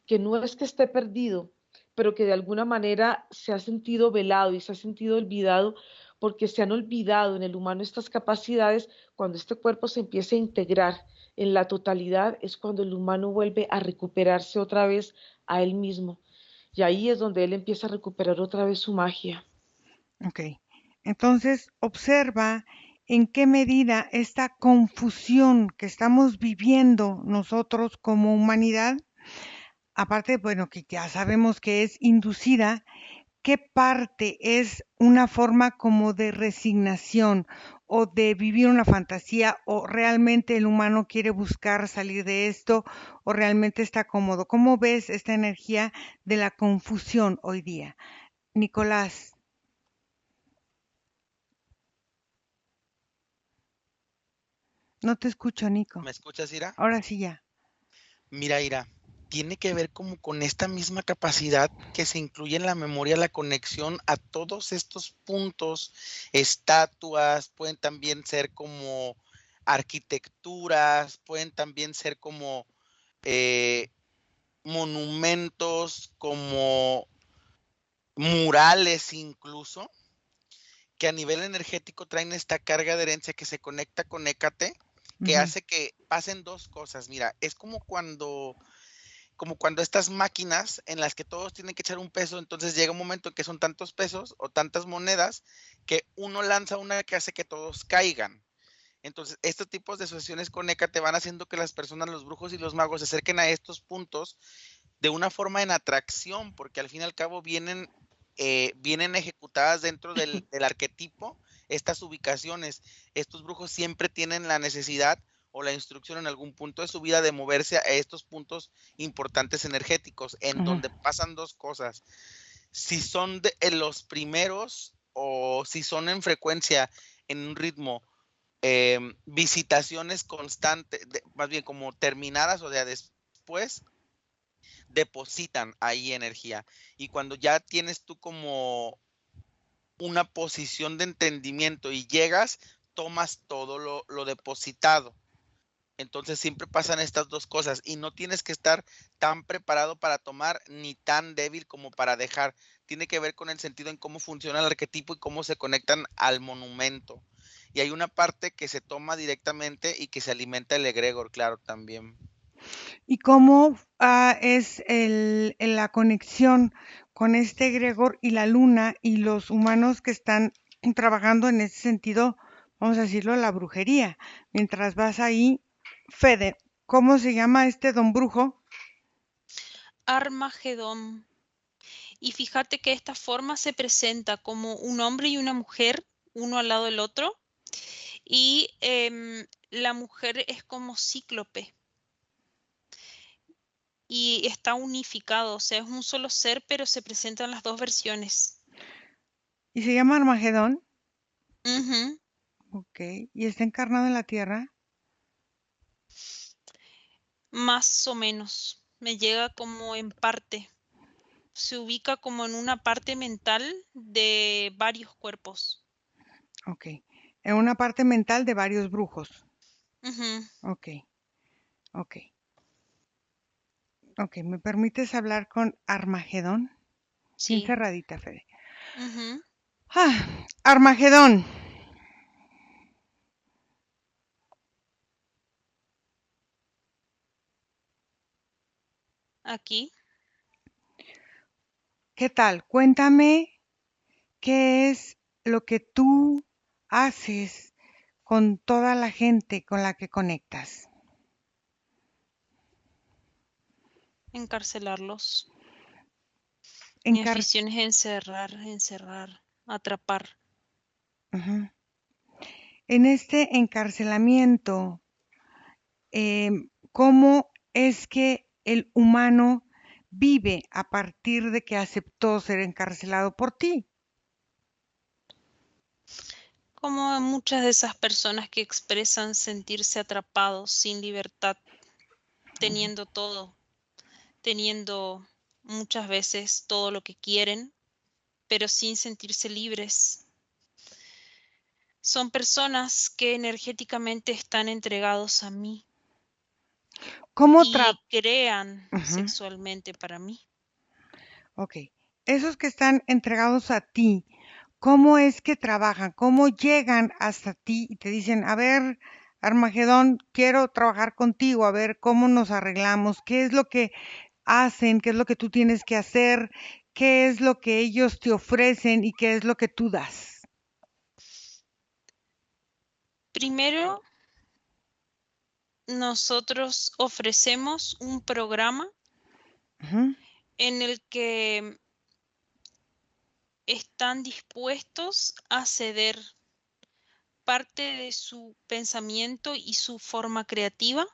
S4: que no es que esté perdido, pero que de alguna manera se ha sentido velado y se ha sentido olvidado porque se han olvidado en el humano estas capacidades, cuando este cuerpo se empieza a integrar en la totalidad, es cuando el humano vuelve a recuperarse otra vez a él mismo. Y ahí es donde él empieza a recuperar otra vez su magia.
S1: Ok. Entonces, observa en qué medida esta confusión que estamos viviendo nosotros como humanidad, aparte, bueno, que ya sabemos que es inducida, qué parte es una forma como de resignación o de vivir una fantasía o realmente el humano quiere buscar salir de esto o realmente está cómodo. ¿Cómo ves esta energía de la confusión hoy día? Nicolás, no te escucho, Nico.
S2: ¿Me escuchas, Ira?
S1: Ahora sí ya.
S2: Mira, Ira, tiene que ver como con esta misma capacidad que se incluye en la memoria, la conexión a todos estos puntos, estatuas, pueden también ser como arquitecturas, pueden también ser como eh, monumentos, como murales incluso, que a nivel energético traen esta carga de herencia que se conecta con Hécate, que
S1: Ujú,
S2: hace que pasen dos cosas. Mira, es como cuando estas máquinas en las que todos tienen que echar un peso, entonces llega un momento en que son tantos pesos o tantas monedas que uno lanza una que hace que todos caigan. Entonces, estos tipos de asociaciones con Hécate van haciendo que las personas, los brujos y los magos se acerquen a estos puntos de una forma en atracción, porque al fin y al cabo vienen ejecutadas dentro del arquetipo estas ubicaciones. Estos brujos siempre tienen la necesidad o la instrucción en algún punto de su vida de moverse a estos puntos importantes energéticos, en
S1: ujú.
S2: donde pasan dos cosas. Si son en los primeros o si son en frecuencia, en un ritmo, visitaciones constantes, más bien como terminadas o de después, depositan ahí energía. Y cuando ya tienes tú como una posición de entendimiento y llegas, tomas todo lo depositado. Entonces siempre pasan estas dos cosas y no tienes que estar tan preparado para tomar ni tan débil como para dejar. Tiene que ver con el sentido en cómo funciona el arquetipo y cómo se conectan al monumento. Y hay una parte que se toma directamente y que se alimenta el egregor, claro, también.
S1: ¿Y cómo es la conexión con este egregor y la luna y los humanos que están trabajando en ese sentido, vamos a decirlo, la brujería? Mientras vas ahí, Fede, ¿cómo se llama este don brujo?
S3: Armagedón. Y fíjate que esta forma se presenta como un hombre y una mujer, uno al lado del otro, y la mujer es como cíclope y está unificado, o sea, es un solo ser, pero se presentan las dos versiones.
S1: ¿Y se llama Armagedón?
S3: Ujú.
S1: Ok. ¿Y está encarnado en la tierra?
S3: Más o menos, me llega como en parte, se ubica como en una parte mental de varios cuerpos.
S1: Ok. En una parte mental de varios brujos.
S3: Ujú.
S1: Ok. Ok. Ok. ¿Me permites hablar con Armagedón? Bien
S3: Sí.
S1: cerradita, Fede.
S3: Ujú.
S1: Armagedón.
S3: Aquí.
S1: ¿Qué tal? Cuéntame qué es lo que tú haces con toda la gente con la que conectas.
S3: Encarcelarlos. Mi
S1: Encar-
S3: afición es encerrar, atrapar.
S1: Ujú. En este encarcelamiento, ¿cómo es que el humano vive a partir de que aceptó ser encarcelado por ti?
S3: Como muchas de esas personas que expresan sentirse atrapados sin libertad, teniendo todo, teniendo muchas veces todo lo que quieren, pero sin sentirse libres. Son personas que energéticamente están entregados a mí
S1: ¿Cómo tra-
S3: y crean
S1: Ujú.
S3: sexualmente para mí.
S1: Ok. Esos que están entregados a ti, ¿cómo es que trabajan? ¿Cómo llegan hasta ti y te dicen, a ver, Armagedón, quiero trabajar contigo, a ver cómo nos arreglamos? ¿Qué es lo que hacen? ¿Qué es lo que tú tienes que hacer? ¿Qué es lo que ellos te ofrecen y qué es lo que tú das?
S3: Primero, nosotros ofrecemos un programa
S1: Ujú,
S3: en el que están dispuestos a ceder parte de su pensamiento y su forma creativa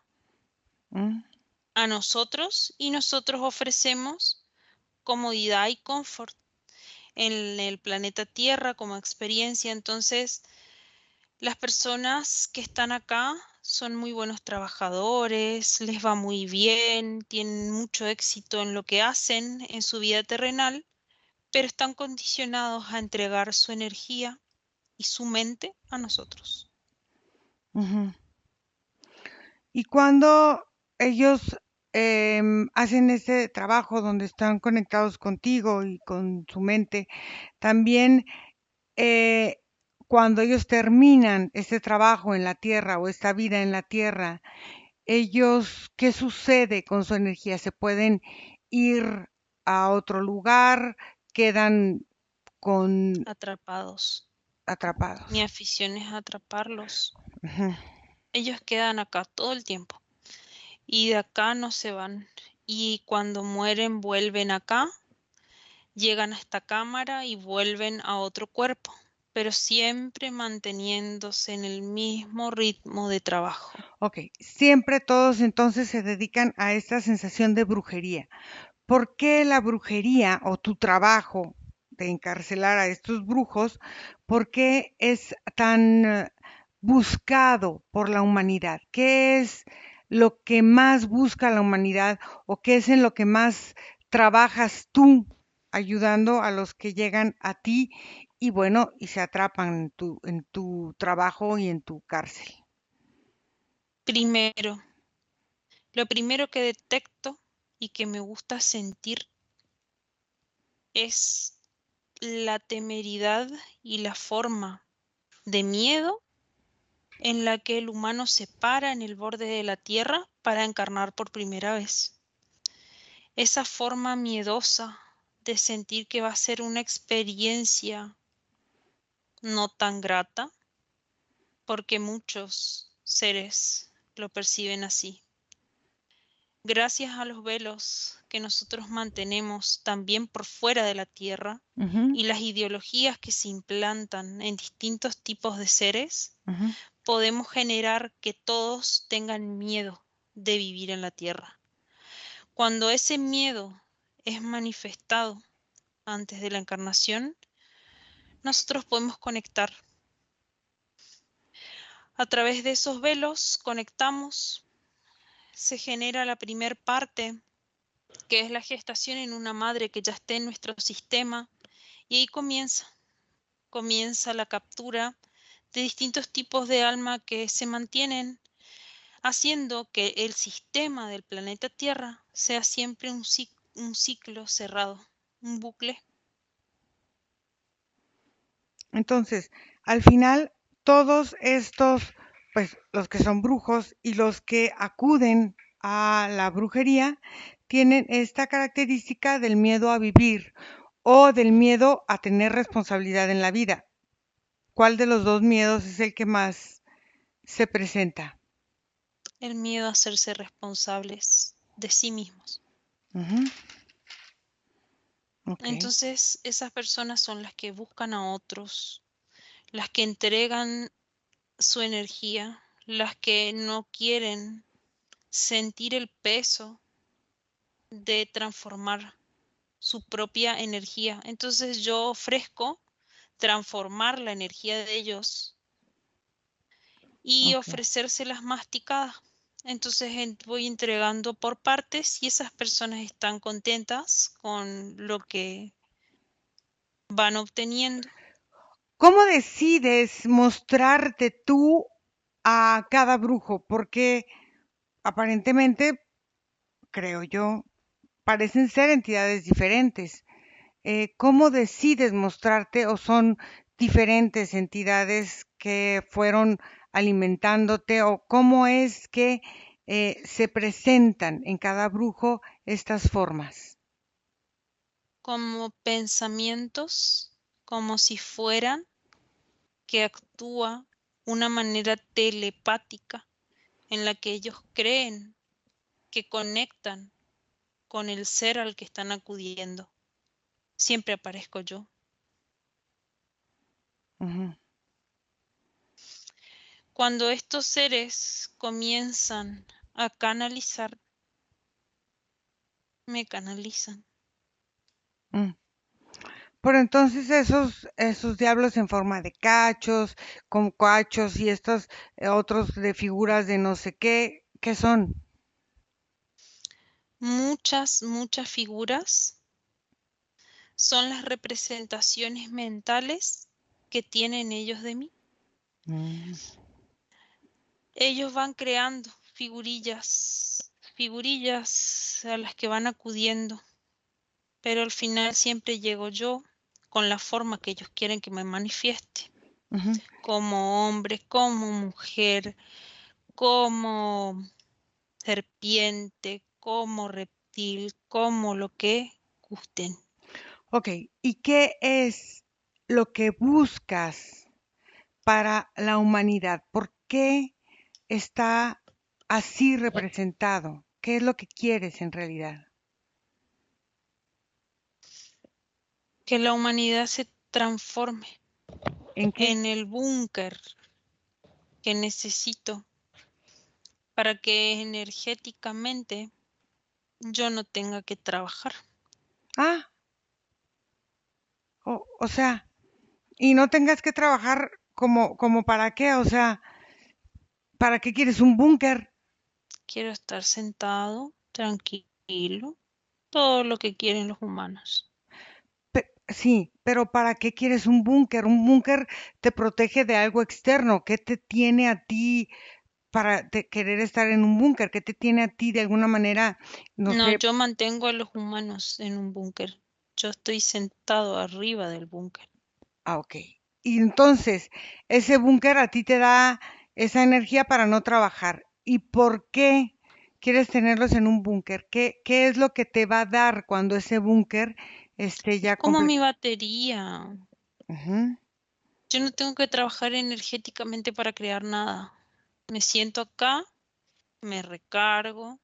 S1: mm,
S3: a nosotros y nosotros ofrecemos comodidad y confort en el planeta Tierra como experiencia. Entonces, las personas que están acá son muy buenos trabajadores, les va muy bien, tienen mucho éxito en lo que hacen en su vida terrenal, pero están condicionados a entregar su energía y su mente a nosotros.
S1: ujú. Y cuando ellos hacen ese trabajo donde están conectados contigo y con su mente, también eh, cuando ellos terminan ese trabajo en la tierra o esta vida en la tierra, ellos, ¿qué sucede con su energía? ¿Se pueden ir a otro lugar? ¿Quedan con
S3: Atrapados. Mi
S1: atrapados?
S3: afición es atraparlos.
S1: Ujú.
S3: Ellos quedan acá todo el tiempo y de acá no se van. Y cuando mueren vuelven acá, llegan a esta cámara y vuelven a otro cuerpo, pero siempre manteniéndose en el mismo ritmo de trabajo.
S1: Ok, siempre todos entonces se dedican a esta sensación de brujería. ¿Por qué la brujería o tu trabajo de encarcelar a estos brujos, por qué es tan buscado por la humanidad? ¿Qué es lo que más busca la humanidad o qué es en lo que más trabajas tú ayudando a los que llegan a ti y bueno, y se atrapan en tu trabajo y en tu cárcel?
S3: Primero, lo primero que detecto y que me gusta sentir es la temeridad y la forma de miedo en la que el humano se para en el borde de la tierra para encarnar por primera vez. Esa forma miedosa de sentir que va a ser una experiencia no tan grata, porque muchos seres lo perciben así. Gracias a los velos que nosotros mantenemos también por fuera de la Tierra
S1: Ujú,
S3: y las ideologías que se implantan en distintos tipos de seres,
S1: ujú.
S3: podemos generar que todos tengan miedo de vivir en la Tierra. Cuando ese miedo es manifestado antes de la encarnación, nosotros podemos conectar. A través de esos velos conectamos, se genera la primer parte, que es la gestación en una madre que ya esté en nuestro sistema, y ahí comienza la captura de distintos tipos de alma que se mantienen, haciendo que el sistema del planeta Tierra sea siempre un ciclo cerrado, un bucle.
S1: Entonces, al final, todos estos, pues los que son brujos y los que acuden a la brujería, tienen esta característica del miedo a vivir o del miedo a tener responsabilidad en la vida. ¿Cuál de los dos miedos es el que más se presenta?
S3: El miedo a hacerse responsables de sí mismos.
S1: Ujú, ok,
S3: Entonces, esas personas son las que buscan a otros, las que entregan su energía, las que no quieren sentir el peso de transformar su propia energía. Entonces yo ofrezco transformar la energía de ellos y
S1: ok.
S3: ofrecérselas masticadas. Entonces voy entregando por partes y esas personas están contentas con lo que van obteniendo.
S1: ¿Cómo decides mostrarte tú a cada brujo? Porque aparentemente, creo yo, parecen ser entidades diferentes. ¿Cómo decides mostrarte o son diferentes entidades que fueron alimentándote o cómo es que se presentan en cada brujo estas formas?
S3: Como pensamientos, como si fueran que actúa una manera telepática en la que ellos creen que conectan con el ser al que están acudiendo. Siempre aparezco yo.
S1: Ujú.
S3: Cuando estos seres comienzan a canalizar, me canalizan.
S1: Mm. Pero entonces esos diablos en forma de cachos, con cachos y estos otros de figuras de no sé qué, ¿qué son?
S3: Muchas figuras son las representaciones mentales que tienen ellos de mí.
S1: Mm,
S3: Ellos van creando figurillas a las que van acudiendo, pero al final siempre llego yo con la forma que ellos quieren que me manifieste,
S1: ujú.
S3: como hombre, como mujer, como serpiente, como reptil, como lo que gusten.
S1: Ok, ¿y qué es lo que buscas para la humanidad? ¿Por qué está así representado? ¿Qué es lo que quieres en realidad?
S3: Que la humanidad se transforme
S1: ¿En qué?
S3: en el búnker que necesito para que energéticamente yo no tenga que trabajar.
S1: Ah, o sea, y no tengas que trabajar como para qué, o sea, ¿para qué quieres un búnker?
S3: Quiero estar sentado, tranquilo, todo lo que quieren los humanos.
S1: Sí, pero ¿para qué quieres un búnker? Un búnker te protege de algo externo. ¿Qué te tiene a ti para querer estar en un búnker? ¿Qué te tiene a ti de alguna manera, no
S3: No,
S1: sé?
S3: yo mantengo a los humanos en un búnker. Yo estoy sentado arriba del búnker.
S1: Ah, ok. Y entonces, ese búnker a ti te da esa energía para no trabajar. ¿Y por qué quieres tenerlos en un búnker? ¿Qué es lo que te va a dar cuando ese búnker esté
S3: Es
S1: ya
S3: como
S1: completo?
S3: mi batería. Yo no tengo que trabajar energéticamente para crear nada. Me siento acá, me recargo,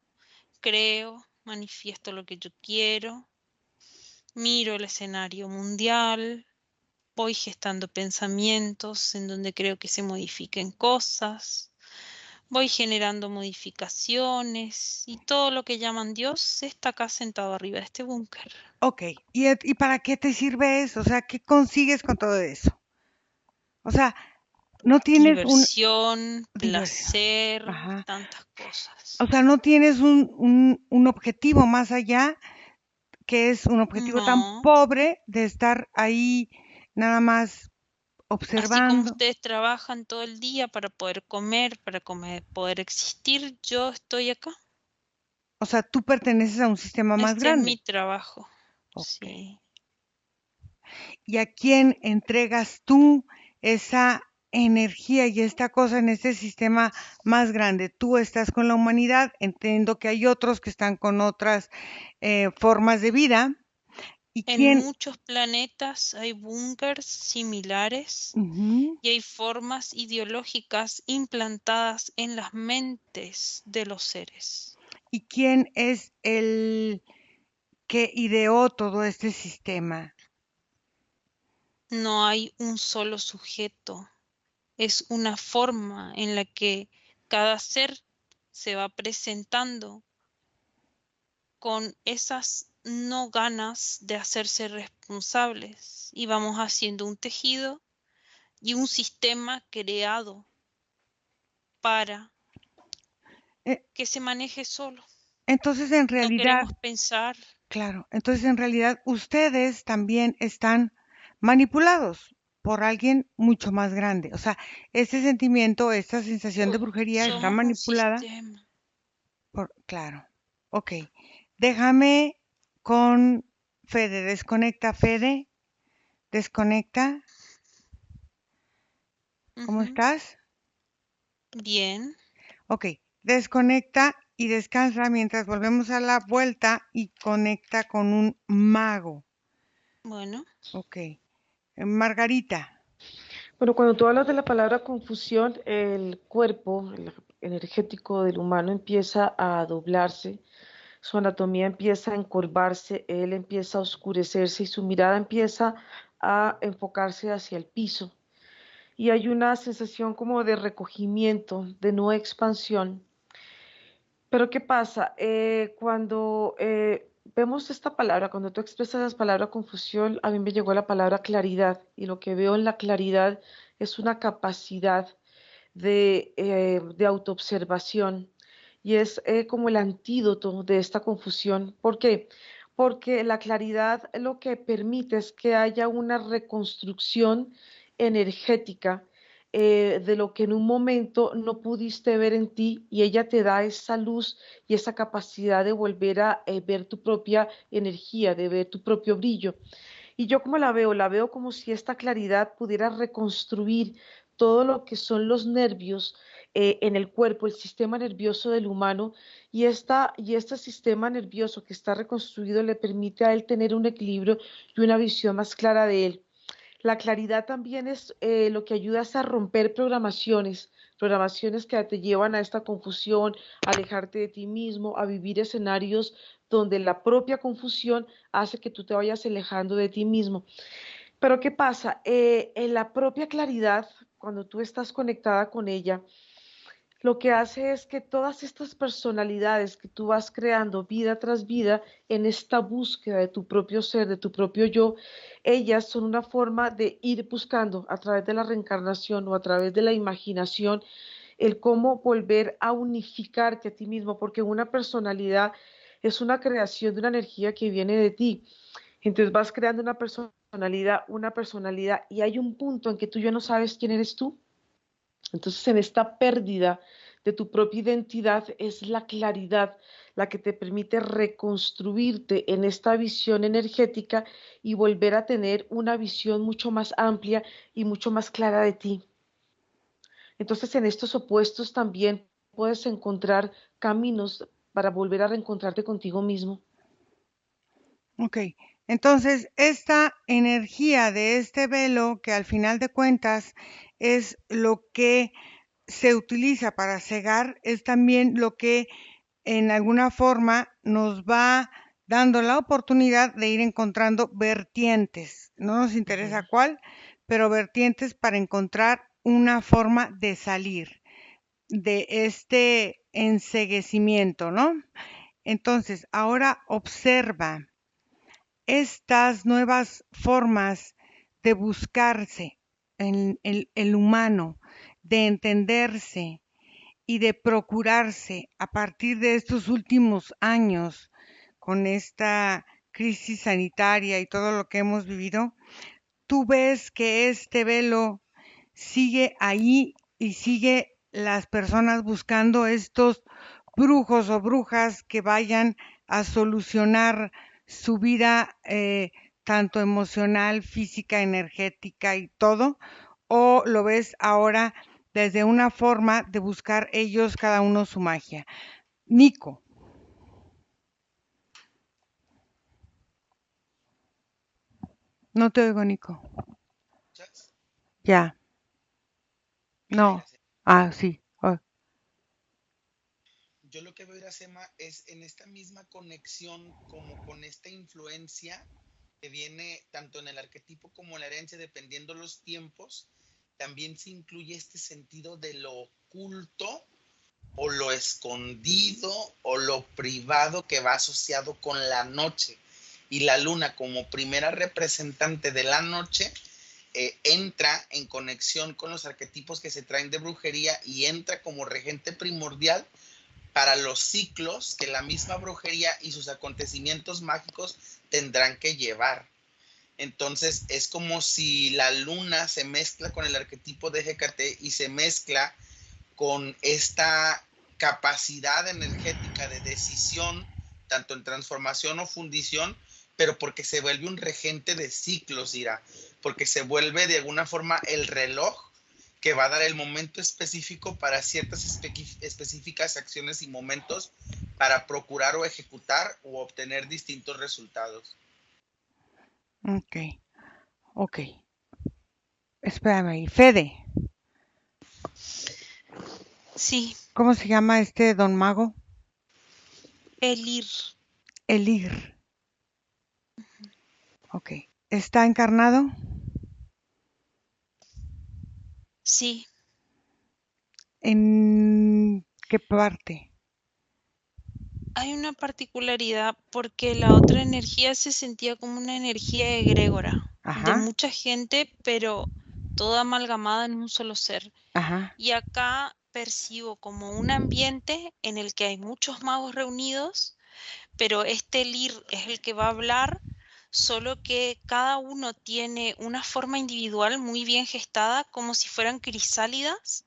S3: creo. manifiesto lo que yo quiero, miro el escenario mundial, voy gestando pensamientos en donde creo que se modifiquen cosas, voy generando modificaciones y todo lo que llaman Dios está acá sentado arriba de este búnker.
S1: Ok, ¿y para qué te sirve eso? O sea, ¿qué consigues con todo eso? O sea, no tienes
S3: Diversión,
S1: diversión.
S3: placer,
S1: Ajá.
S3: tantas cosas.
S1: O sea, no tienes un objetivo más allá, que es un objetivo tan
S3: No,
S1: pobre de estar ahí nada más
S3: así como
S1: observando.
S3: ustedes trabajan todo el día para poder comer, poder existir, yo estoy acá.
S1: O sea, tú perteneces a un sistema más
S3: Este es
S1: grande.
S3: mi trabajo.
S1: Ok.
S3: Sí.
S1: ¿Y a quién entregas tú esa energía y esta cosa en este sistema más grande? Tú estás con la humanidad, entiendo que hay otros que están con otras formas de vida. ¿Y
S3: En
S1: quién?
S3: muchos planetas hay búnkers similares
S1: Ujú.
S3: y hay formas ideológicas implantadas en las mentes de los seres.
S1: ¿Y quién es el que ideó todo este sistema?
S3: No hay un solo sujeto, es una forma en la que cada ser se va presentando con esas no ganas de hacerse responsables y vamos haciendo un tejido y un sistema creado para
S1: Eh,
S3: que se maneje solo.
S1: Entonces, en
S3: No
S1: realidad,
S3: queremos pensar.
S1: claro, entonces en realidad ustedes también están manipulados por alguien mucho más grande. O sea, ese sentimiento, esta sensación de brujería está
S3: Somos un
S1: manipulada
S3: sistema.
S1: por, claro. Ok, déjame con Fede, desconecta, Fede, desconecta. ¿Cómo
S3: Ujú.
S1: estás?
S3: Bien,
S1: Ok, desconecta y descansa mientras volvemos a la vuelta y conecta con un mago.
S3: bueno,
S1: Ok, Margarita.
S4: Bueno, cuando tú hablas de la palabra confusión, el cuerpo el energético del humano empieza a doblarse, su anatomía empieza a encorvarse, él empieza a oscurecerse y su mirada empieza a enfocarse hacia el piso. Y hay una sensación como de recogimiento, de no expansión. Pero ¿qué pasa? Cuando vemos esta palabra, cuando tú expresas la palabra confusión, a mí me llegó la palabra claridad y lo que veo en la claridad es una capacidad de autoobservación y es como el antídoto de esta confusión. ¿Por qué? Porque la claridad lo que permite es que haya una reconstrucción energética de lo que en un momento no pudiste ver en ti y ella te da esa luz y esa capacidad de volver a ver tu propia energía, de ver tu propio brillo. Y yo como la veo como si esta claridad pudiera reconstruir todo lo que son los nervios en el cuerpo, el sistema nervioso del humano, y este sistema nervioso que está reconstruido le permite a él tener un equilibrio y una visión más clara de él. La claridad también es lo que ayuda es a romper programaciones, programaciones que te llevan a esta confusión, a alejarte de ti mismo, a vivir escenarios donde la propia confusión hace que tú te vayas alejando de ti mismo. Pero ¿qué pasa? En la propia claridad, cuando tú estás conectada con ella, lo que hace es que todas estas personalidades que tú vas creando vida tras vida en esta búsqueda de tu propio ser, de tu propio yo, ellas son una forma de ir buscando a través de la reencarnación o a través de la imaginación el cómo volver a unificarte a ti mismo, porque una personalidad es una creación de una energía que viene de ti. Entonces vas creando una personalidad, y hay un punto en que tú ya no sabes quién eres tú. Entonces, en esta pérdida de tu propia identidad es la claridad la que te permite reconstruirte en esta visión energética y volver a tener una visión mucho más amplia y mucho más clara de ti. Entonces, en estos opuestos también puedes encontrar caminos para volver a reencontrarte contigo mismo.
S1: Ok, entonces esta energía de este velo, que al final de cuentas es lo que se utiliza para cegar, es también lo que en alguna forma nos va dando la oportunidad de ir encontrando vertientes. No nos interesa
S2: Ujú.
S1: cuál, pero vertientes para encontrar una forma de salir de este enceguecimiento, ¿no? Entonces, ahora observa estas nuevas formas de buscarse en el humano, de entenderse y de procurarse a partir de estos últimos años con esta crisis sanitaria y todo lo que hemos vivido, tú ves que este velo sigue ahí y sigue las personas buscando estos brujos o brujas que vayan a solucionar su vida, tanto emocional, física, energética y todo, o lo ves ahora desde una forma de buscar ellos cada uno su magia. Nico, no te oigo, Nico.
S2: ¿Escuchas?
S1: Ya,
S2: Mira,
S1: no.
S2: Iracema,
S1: Ah, sí. Oh,
S2: yo lo que veo, Iracema, es en esta misma conexión como con esta influencia que viene tanto en el arquetipo como en la herencia, dependiendo los tiempos, también se incluye este sentido de lo oculto o lo escondido o lo privado que va asociado con la noche. Y la luna como primera representante de la noche entra en conexión con los arquetipos que se traen de brujería y entra como regente primordial para los ciclos que la misma brujería y sus acontecimientos mágicos tendrán que llevar. Entonces es como si la luna se mezcla con el arquetipo de Hecate y se mezcla con esta capacidad energética de decisión, tanto en transformación o fundición, pero porque se vuelve un regente de ciclos, Ira, porque se vuelve de alguna forma el reloj que va a dar el momento específico para ciertas específicas acciones y momentos para procurar o ejecutar o obtener distintos resultados.
S1: ok, ok. Espérame ahí. Fede,
S3: Sí,
S1: ¿cómo se llama este don mago?
S3: Elir.
S1: Elir. Ok. ¿Está encarnado?
S3: Sí,
S1: ¿En qué parte?
S3: hay una particularidad porque la otra energía se sentía como una energía egrégora de
S1: Ajá,
S3: mucha gente, pero toda amalgamada en un solo ser.
S1: ajá.
S3: Y acá percibo como un ambiente en el que hay muchos magos reunidos, pero este Elir es el que va a hablar, solo que cada uno tiene una forma individual muy bien gestada, como si fueran crisálidas,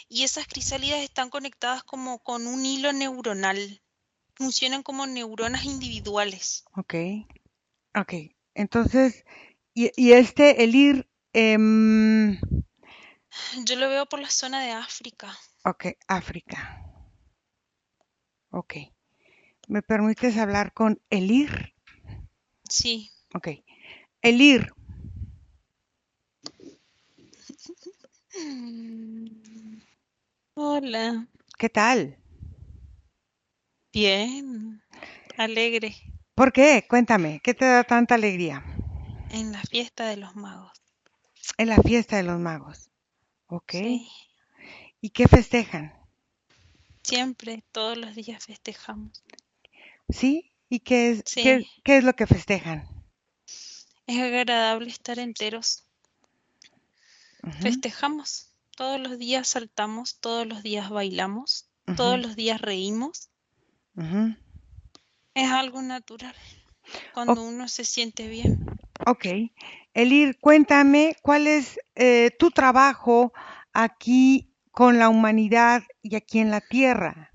S3: y esas crisálidas están conectadas como con un hilo neuronal, funcionan como neuronas individuales.
S1: Ok, ok. Entonces, y este Elir,
S3: Yo lo veo por la zona de África.
S1: ok, África. Ok. ¿Me permites hablar con Elir?
S3: Sí.
S1: Ok. Elir,
S3: Hola.
S1: ¿qué tal?
S3: Bien. Alegre.
S1: ¿Por qué? Cuéntame, ¿qué te da tanta alegría?
S3: En la fiesta de los magos.
S1: En la fiesta de los magos. Ok.
S3: Sí.
S1: ¿Y qué festejan?
S3: Siempre, todos los días festejamos.
S1: ¿Sí? ¿Y
S3: Sí.
S1: qué es lo que festejan?
S3: Es agradable estar enteros.
S1: Ujú,
S3: Festejamos. Todos los días saltamos, todos los días bailamos,
S1: ujú,
S3: todos los días reímos.
S1: ujú.
S3: Es algo natural
S1: O-
S3: cuando uno se siente bien.
S1: ok. Elir, cuéntame, ¿cuál es tu trabajo aquí con la humanidad y aquí en la Tierra?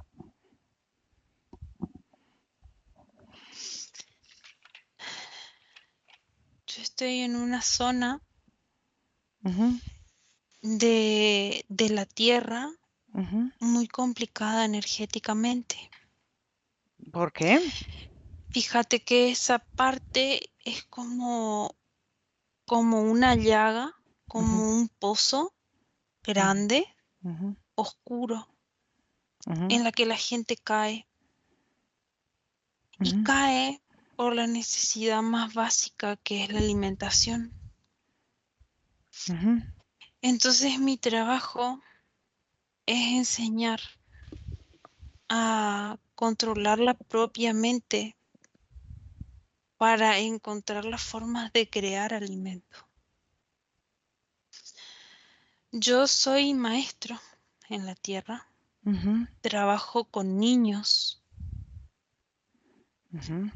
S3: Yo estoy en una zona
S1: Ujú,
S3: de la Tierra
S1: ujú.
S3: muy complicada energéticamente.
S1: ¿Por qué?
S3: Fíjate que esa parte es como una llaga,
S1: Ujú,
S3: como un pozo
S1: ujú,
S3: grande,
S1: ujú,
S3: oscuro,
S1: ujú,
S3: en la que la gente cae. y
S1: Ujú,
S3: cae por la necesidad más básica, que es la alimentación.
S1: ujú,
S3: Entonces mi trabajo es enseñar a controlar la propia mente para encontrar las formas de crear alimento. Yo soy maestro en la tierra,
S1: ujú,
S3: trabajo con niños
S1: ujú,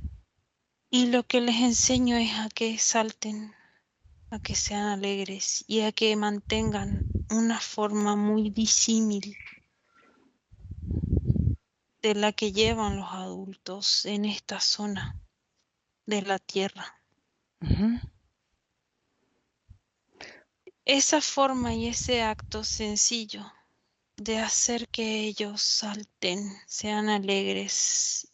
S3: y lo que les enseño es a que salten, a que sean alegres y a que mantengan una forma muy disímil de la que llevan los adultos en esta zona de la tierra.
S1: ujú.
S3: Esa forma y ese acto sencillo de hacer que ellos salten, sean alegres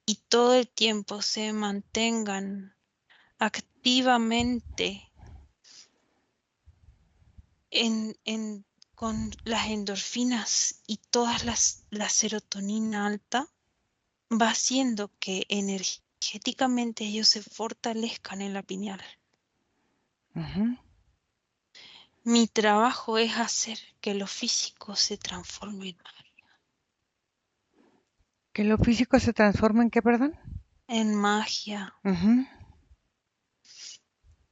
S3: y todo el tiempo se mantengan activamente en con las endorfinas y la serotonina alta, va haciendo que energéticamente ellos se fortalezcan en la pineal.
S1: Ujú.
S3: Mi trabajo es hacer que lo físico se transforme
S1: ¿Que lo físico se transforma en qué, perdón?
S3: en magia,
S1: Ujú,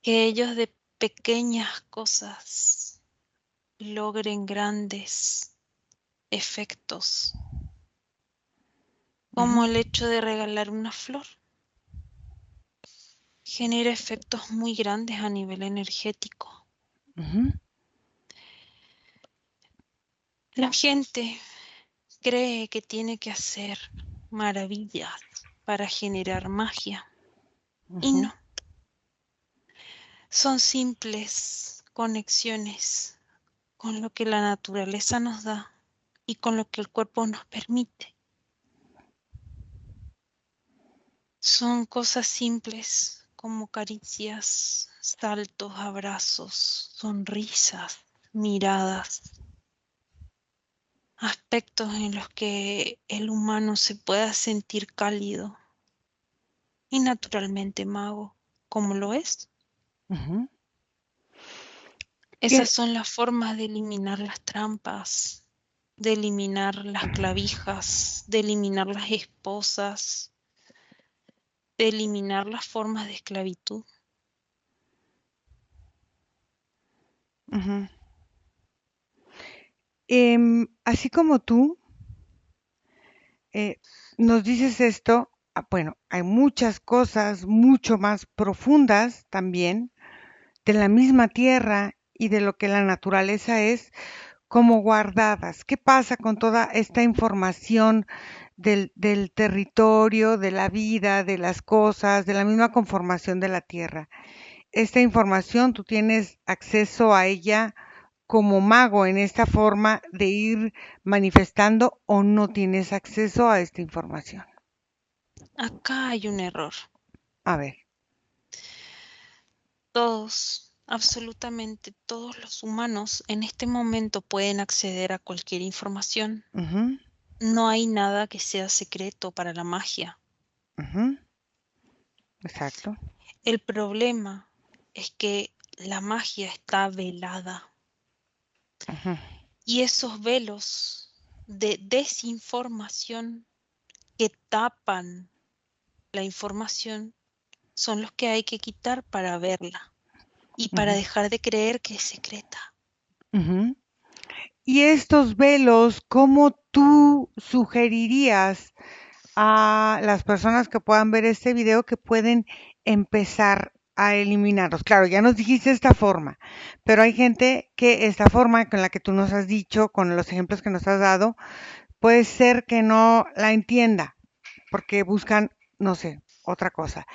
S3: que ellos de pequeñas cosas logren grandes efectos, como
S1: ujú,
S3: el hecho de regalar una flor. Genera efectos muy grandes a nivel energético.
S1: ujú,
S3: La gente cree que tiene que hacer maravillas para generar magia y
S1: ujú,
S3: no, son simples conexiones con lo que la naturaleza nos da y con lo que el cuerpo nos permite. Son cosas simples como caricias, saltos, abrazos, sonrisas, miradas, aspectos en los que el humano se pueda sentir cálido y naturalmente mago, como lo es.
S1: ujú.
S3: Esas
S1: Y-
S3: son las formas de eliminar las trampas, de eliminar las clavijas, de eliminar las esposas, de eliminar las formas de esclavitud.
S1: Ujú. Así como tú nos dices esto, bueno, hay muchas cosas mucho más profundas también de la misma tierra y de lo que la naturaleza es como guardadas. ¿Qué pasa con toda esta información del territorio, de la vida, de las cosas, de la misma conformación de la tierra? Esta información tú tienes acceso a ella como mago en esta forma de ir manifestando o no tienes acceso a esta información.
S3: Acá hay un error.
S1: A ver.
S3: Todos, absolutamente todos los humanos en este momento pueden acceder a cualquier información.
S1: Ujú,
S3: No hay nada que sea secreto para la magia.
S1: ujú, exacto.
S3: El problema es que la magia está velada
S1: Ujú,
S3: y esos velos de desinformación que tapan la información son los que hay que quitar para verla y para
S1: ujú,
S3: dejar de creer que es secreta.
S1: ujú. Y estos velos, ¿cómo tú sugerirías a las personas que puedan ver este video que pueden empezar a eliminarlos? Claro, ya nos dijiste esta forma, pero hay gente que esta forma con la que tú nos has dicho, con los ejemplos que nos has dado, puede ser que no la entienda, porque buscan, no sé, otra cosa.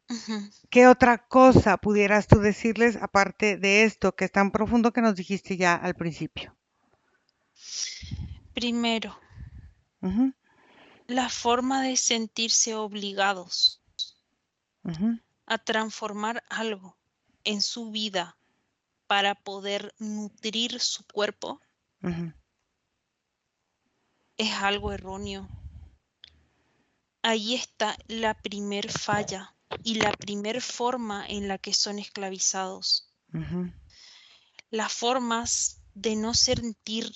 S3: Ujú.
S1: ¿Qué otra cosa pudieras tú decirles aparte de esto que es tan profundo que nos dijiste ya al principio?
S3: Primero,
S1: Ujú,
S3: la forma de sentirse obligados
S1: ujú,
S3: a transformar algo en su vida para poder nutrir su cuerpo
S1: ujú,
S3: es algo erróneo. ahí está la primer falla y la primer forma en la que son esclavizados.
S1: Ujú,
S3: Las formas de no sentir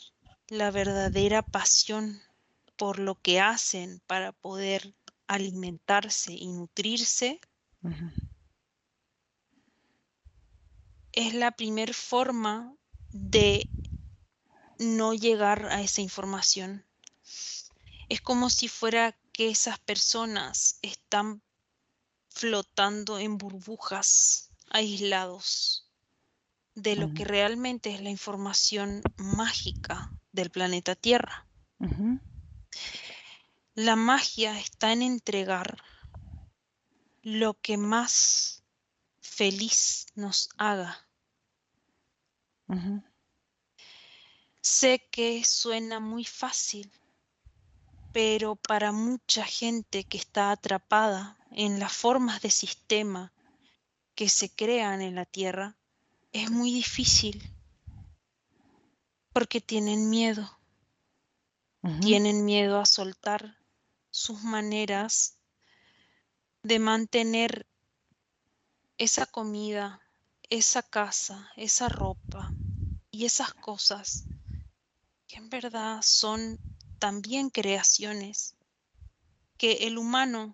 S3: la verdadera pasión por lo que hacen para poder alimentarse y nutrirse
S1: ujú,
S3: es la primer forma de no llegar a esa información. Es como si fuera que esas personas están flotando en burbujas, aislados de lo que
S1: ujú,
S3: realmente es la información mágica del planeta Tierra.
S1: ujú,
S3: La magia está en entregar lo que más feliz nos haga.
S1: ujú,
S3: Sé que suena muy fácil, pero para mucha gente que está atrapada en las formas de sistema que se crean en la Tierra, es muy difícil porque
S1: ujú,
S3: tienen miedo a soltar sus maneras de mantener esa comida, esa casa, esa ropa y esas cosas que en verdad son también creaciones que el humano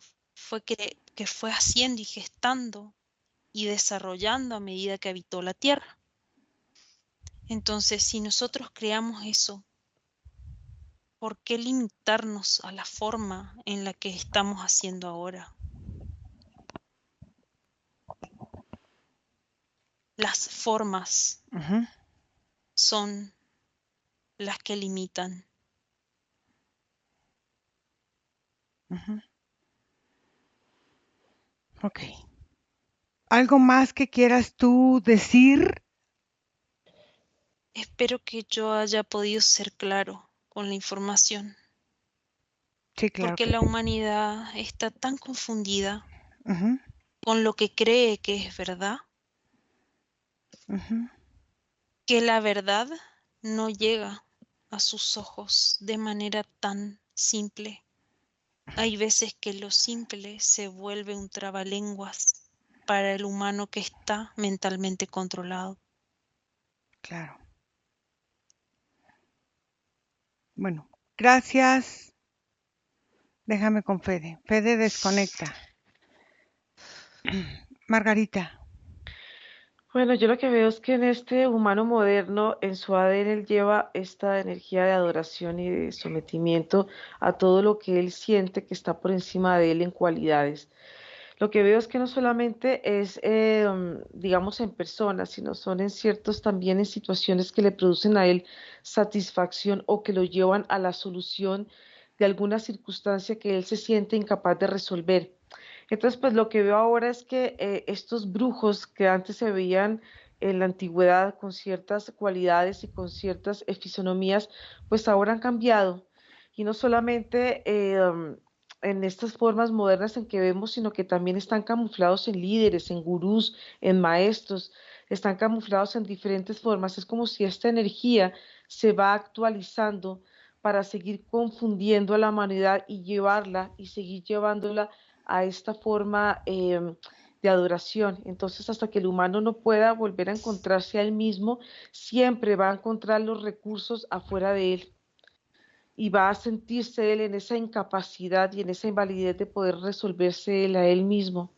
S3: que fue haciendo y gestando y desarrollando a medida que habitó la tierra. Entonces, si nosotros creamos eso, ¿por qué limitarnos a la forma en la que estamos haciendo ahora? Las formas
S1: ujú,
S3: son las que limitan.
S1: ujú. Ok. ¿Algo más que quieras tú decir?
S3: Espero que yo haya podido ser claro con la información,
S1: Sí, claro
S3: porque
S1: que
S3: la
S1: sí.
S3: humanidad está tan confundida
S1: Ujú,
S3: con lo que cree que es verdad,
S1: ujú,
S3: que la verdad no llega a sus ojos de manera tan simple. Hay veces que lo simple se vuelve un trabalenguas para el humano que está mentalmente controlado.
S1: claro. Bueno, gracias. Déjame con Fede. Fede desconecta. Margarita.
S4: Bueno, yo lo que veo es que en este humano moderno, en su ADN, él lleva esta energía de adoración y de sometimiento a todo lo que él siente que está por encima de él en cualidades. Lo que veo es que no solamente es, digamos, en personas, sino son en ciertos también en situaciones que le producen a él satisfacción o que lo llevan a la solución de alguna circunstancia que él se siente incapaz de resolver. Entonces, pues lo que veo ahora es que estos brujos que antes se veían en la antigüedad con ciertas cualidades y con ciertas fisonomías, pues ahora han cambiado. Y no solamente en estas formas modernas en que vemos, sino que también están camuflados en líderes, en gurús, en maestros, están camuflados en diferentes formas. Es como si esta energía se va actualizando para seguir confundiendo a la humanidad y llevarla y seguir llevándola a esta forma de adoración. Entonces, hasta que el humano no pueda volver a encontrarse a él mismo, siempre va a encontrar los recursos afuera de él y va a sentirse él en esa incapacidad y en esa invalidez de poder resolverse él a él mismo.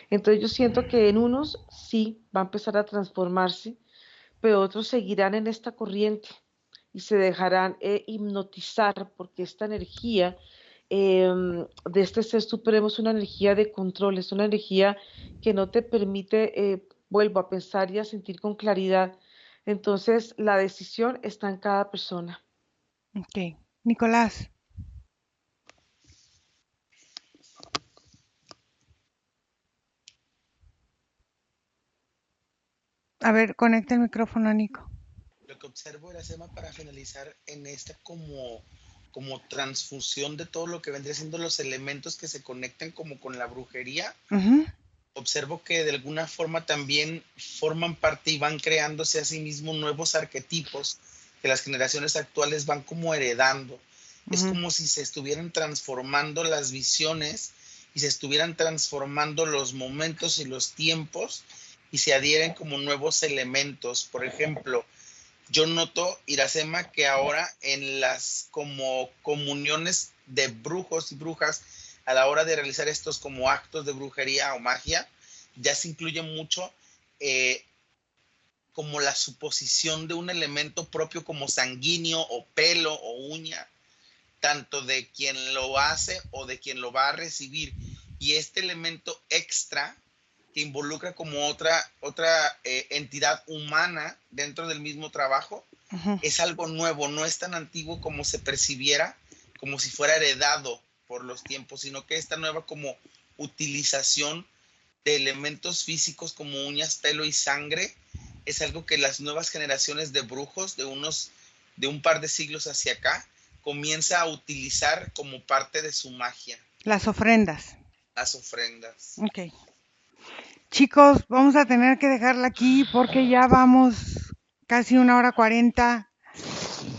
S4: Entonces yo siento que en unos sí va a empezar a transformarse, pero otros seguirán en esta corriente y se dejarán hipnotizar porque esta energía de este ser supremo es una energía de control, es una energía que no te permite, vuelvo a pensar y a sentir con claridad. Entonces la decisión está en cada persona.
S1: Ok. Nicolás. A ver, conecta el micrófono a Nico.
S2: Lo que observo, Iracema, para finalizar en esta como transfusión de todo lo que vendría siendo los elementos que se conectan como con la brujería,
S1: Ujú,
S2: observo que de alguna forma también forman parte y van creándose a sí mismos nuevos arquetipos que las generaciones actuales van como heredando. Es
S1: Ujú.
S2: como si se estuvieran transformando las visiones y se estuvieran transformando los momentos y los tiempos y se adhieren como nuevos elementos. Por ejemplo, yo noto, Iracema, que ahora en las como comuniones de brujos y brujas, a la hora de realizar estos como actos de brujería o magia, ya se incluye mucho eh, como la suposición de un elemento propio como sanguíneo o pelo o uña, tanto de quien lo hace o de quien lo va a recibir. Y este elemento extra que involucra como otra entidad humana dentro del mismo trabajo,
S1: Ujú.
S2: es algo nuevo, no es tan antiguo como se percibiera, como si fuera heredado por los tiempos, sino que esta nueva como utilización de elementos físicos como uñas, pelo y sangre es algo que las nuevas generaciones de brujos de un par de siglos hacia acá comienza a utilizar como parte de su magia,
S1: Las ofrendas.
S2: las ofrendas.
S1: Ok. Chicos, vamos a tener que dejarla aquí porque ya vamos casi 1 hora 40.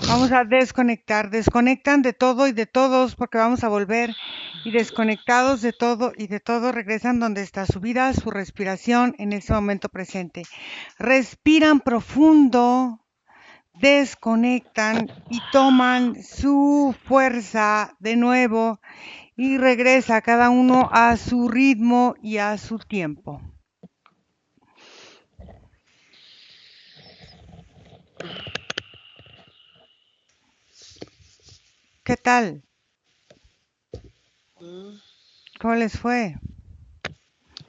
S1: Vamos a desconectar. Desconectan de todo y de todos porque vamos a volver. Y desconectados de todo y de todo regresan donde está su vida, su respiración en ese momento presente. Respiran profundo, desconectan y toman su fuerza de nuevo y regresa cada uno a su ritmo y a su tiempo. ¿Qué tal?
S4: Mm,
S1: ¿Cómo les fue?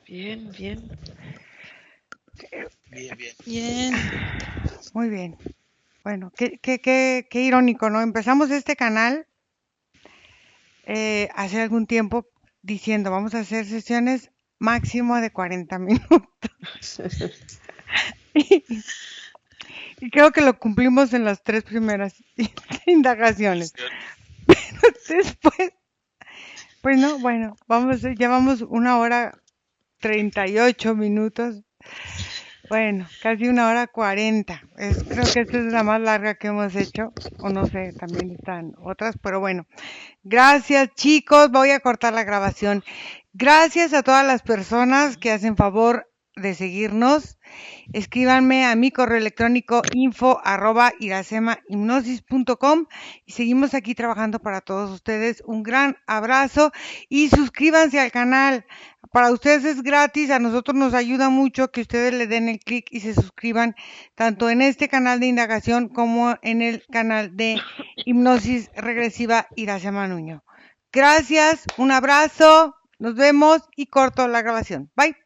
S4: Bien, bien.
S2: Bien, bien.
S3: Bien.
S1: Muy bien. Bueno, qué irónico, ¿no? Empezamos este canal hace algún tiempo diciendo, vamos a hacer sesiones máximo de 40 minutos. Y creo que lo cumplimos en las 3 primeras indagaciones. Después, pues no, bueno, llevamos 1 hora 38 minutos. Bueno, casi 1 hora 40. Creo que esta es la más larga que hemos hecho. O no sé, también están otras, pero bueno. Gracias, chicos. Voy a cortar la grabación. Gracias a todas las personas que hacen favor de seguirnos. Escríbanme a mi correo electrónico info@iracemahipnosis.com y seguimos aquí trabajando para todos ustedes. Un gran abrazo y suscríbanse al canal. Para ustedes es gratis, a nosotros nos ayuda mucho que ustedes le den el clic y se suscriban tanto en este canal de indagación como en el canal de hipnosis regresiva Iracema Nuño. Gracias, un abrazo, nos vemos y corto la grabación. Bye.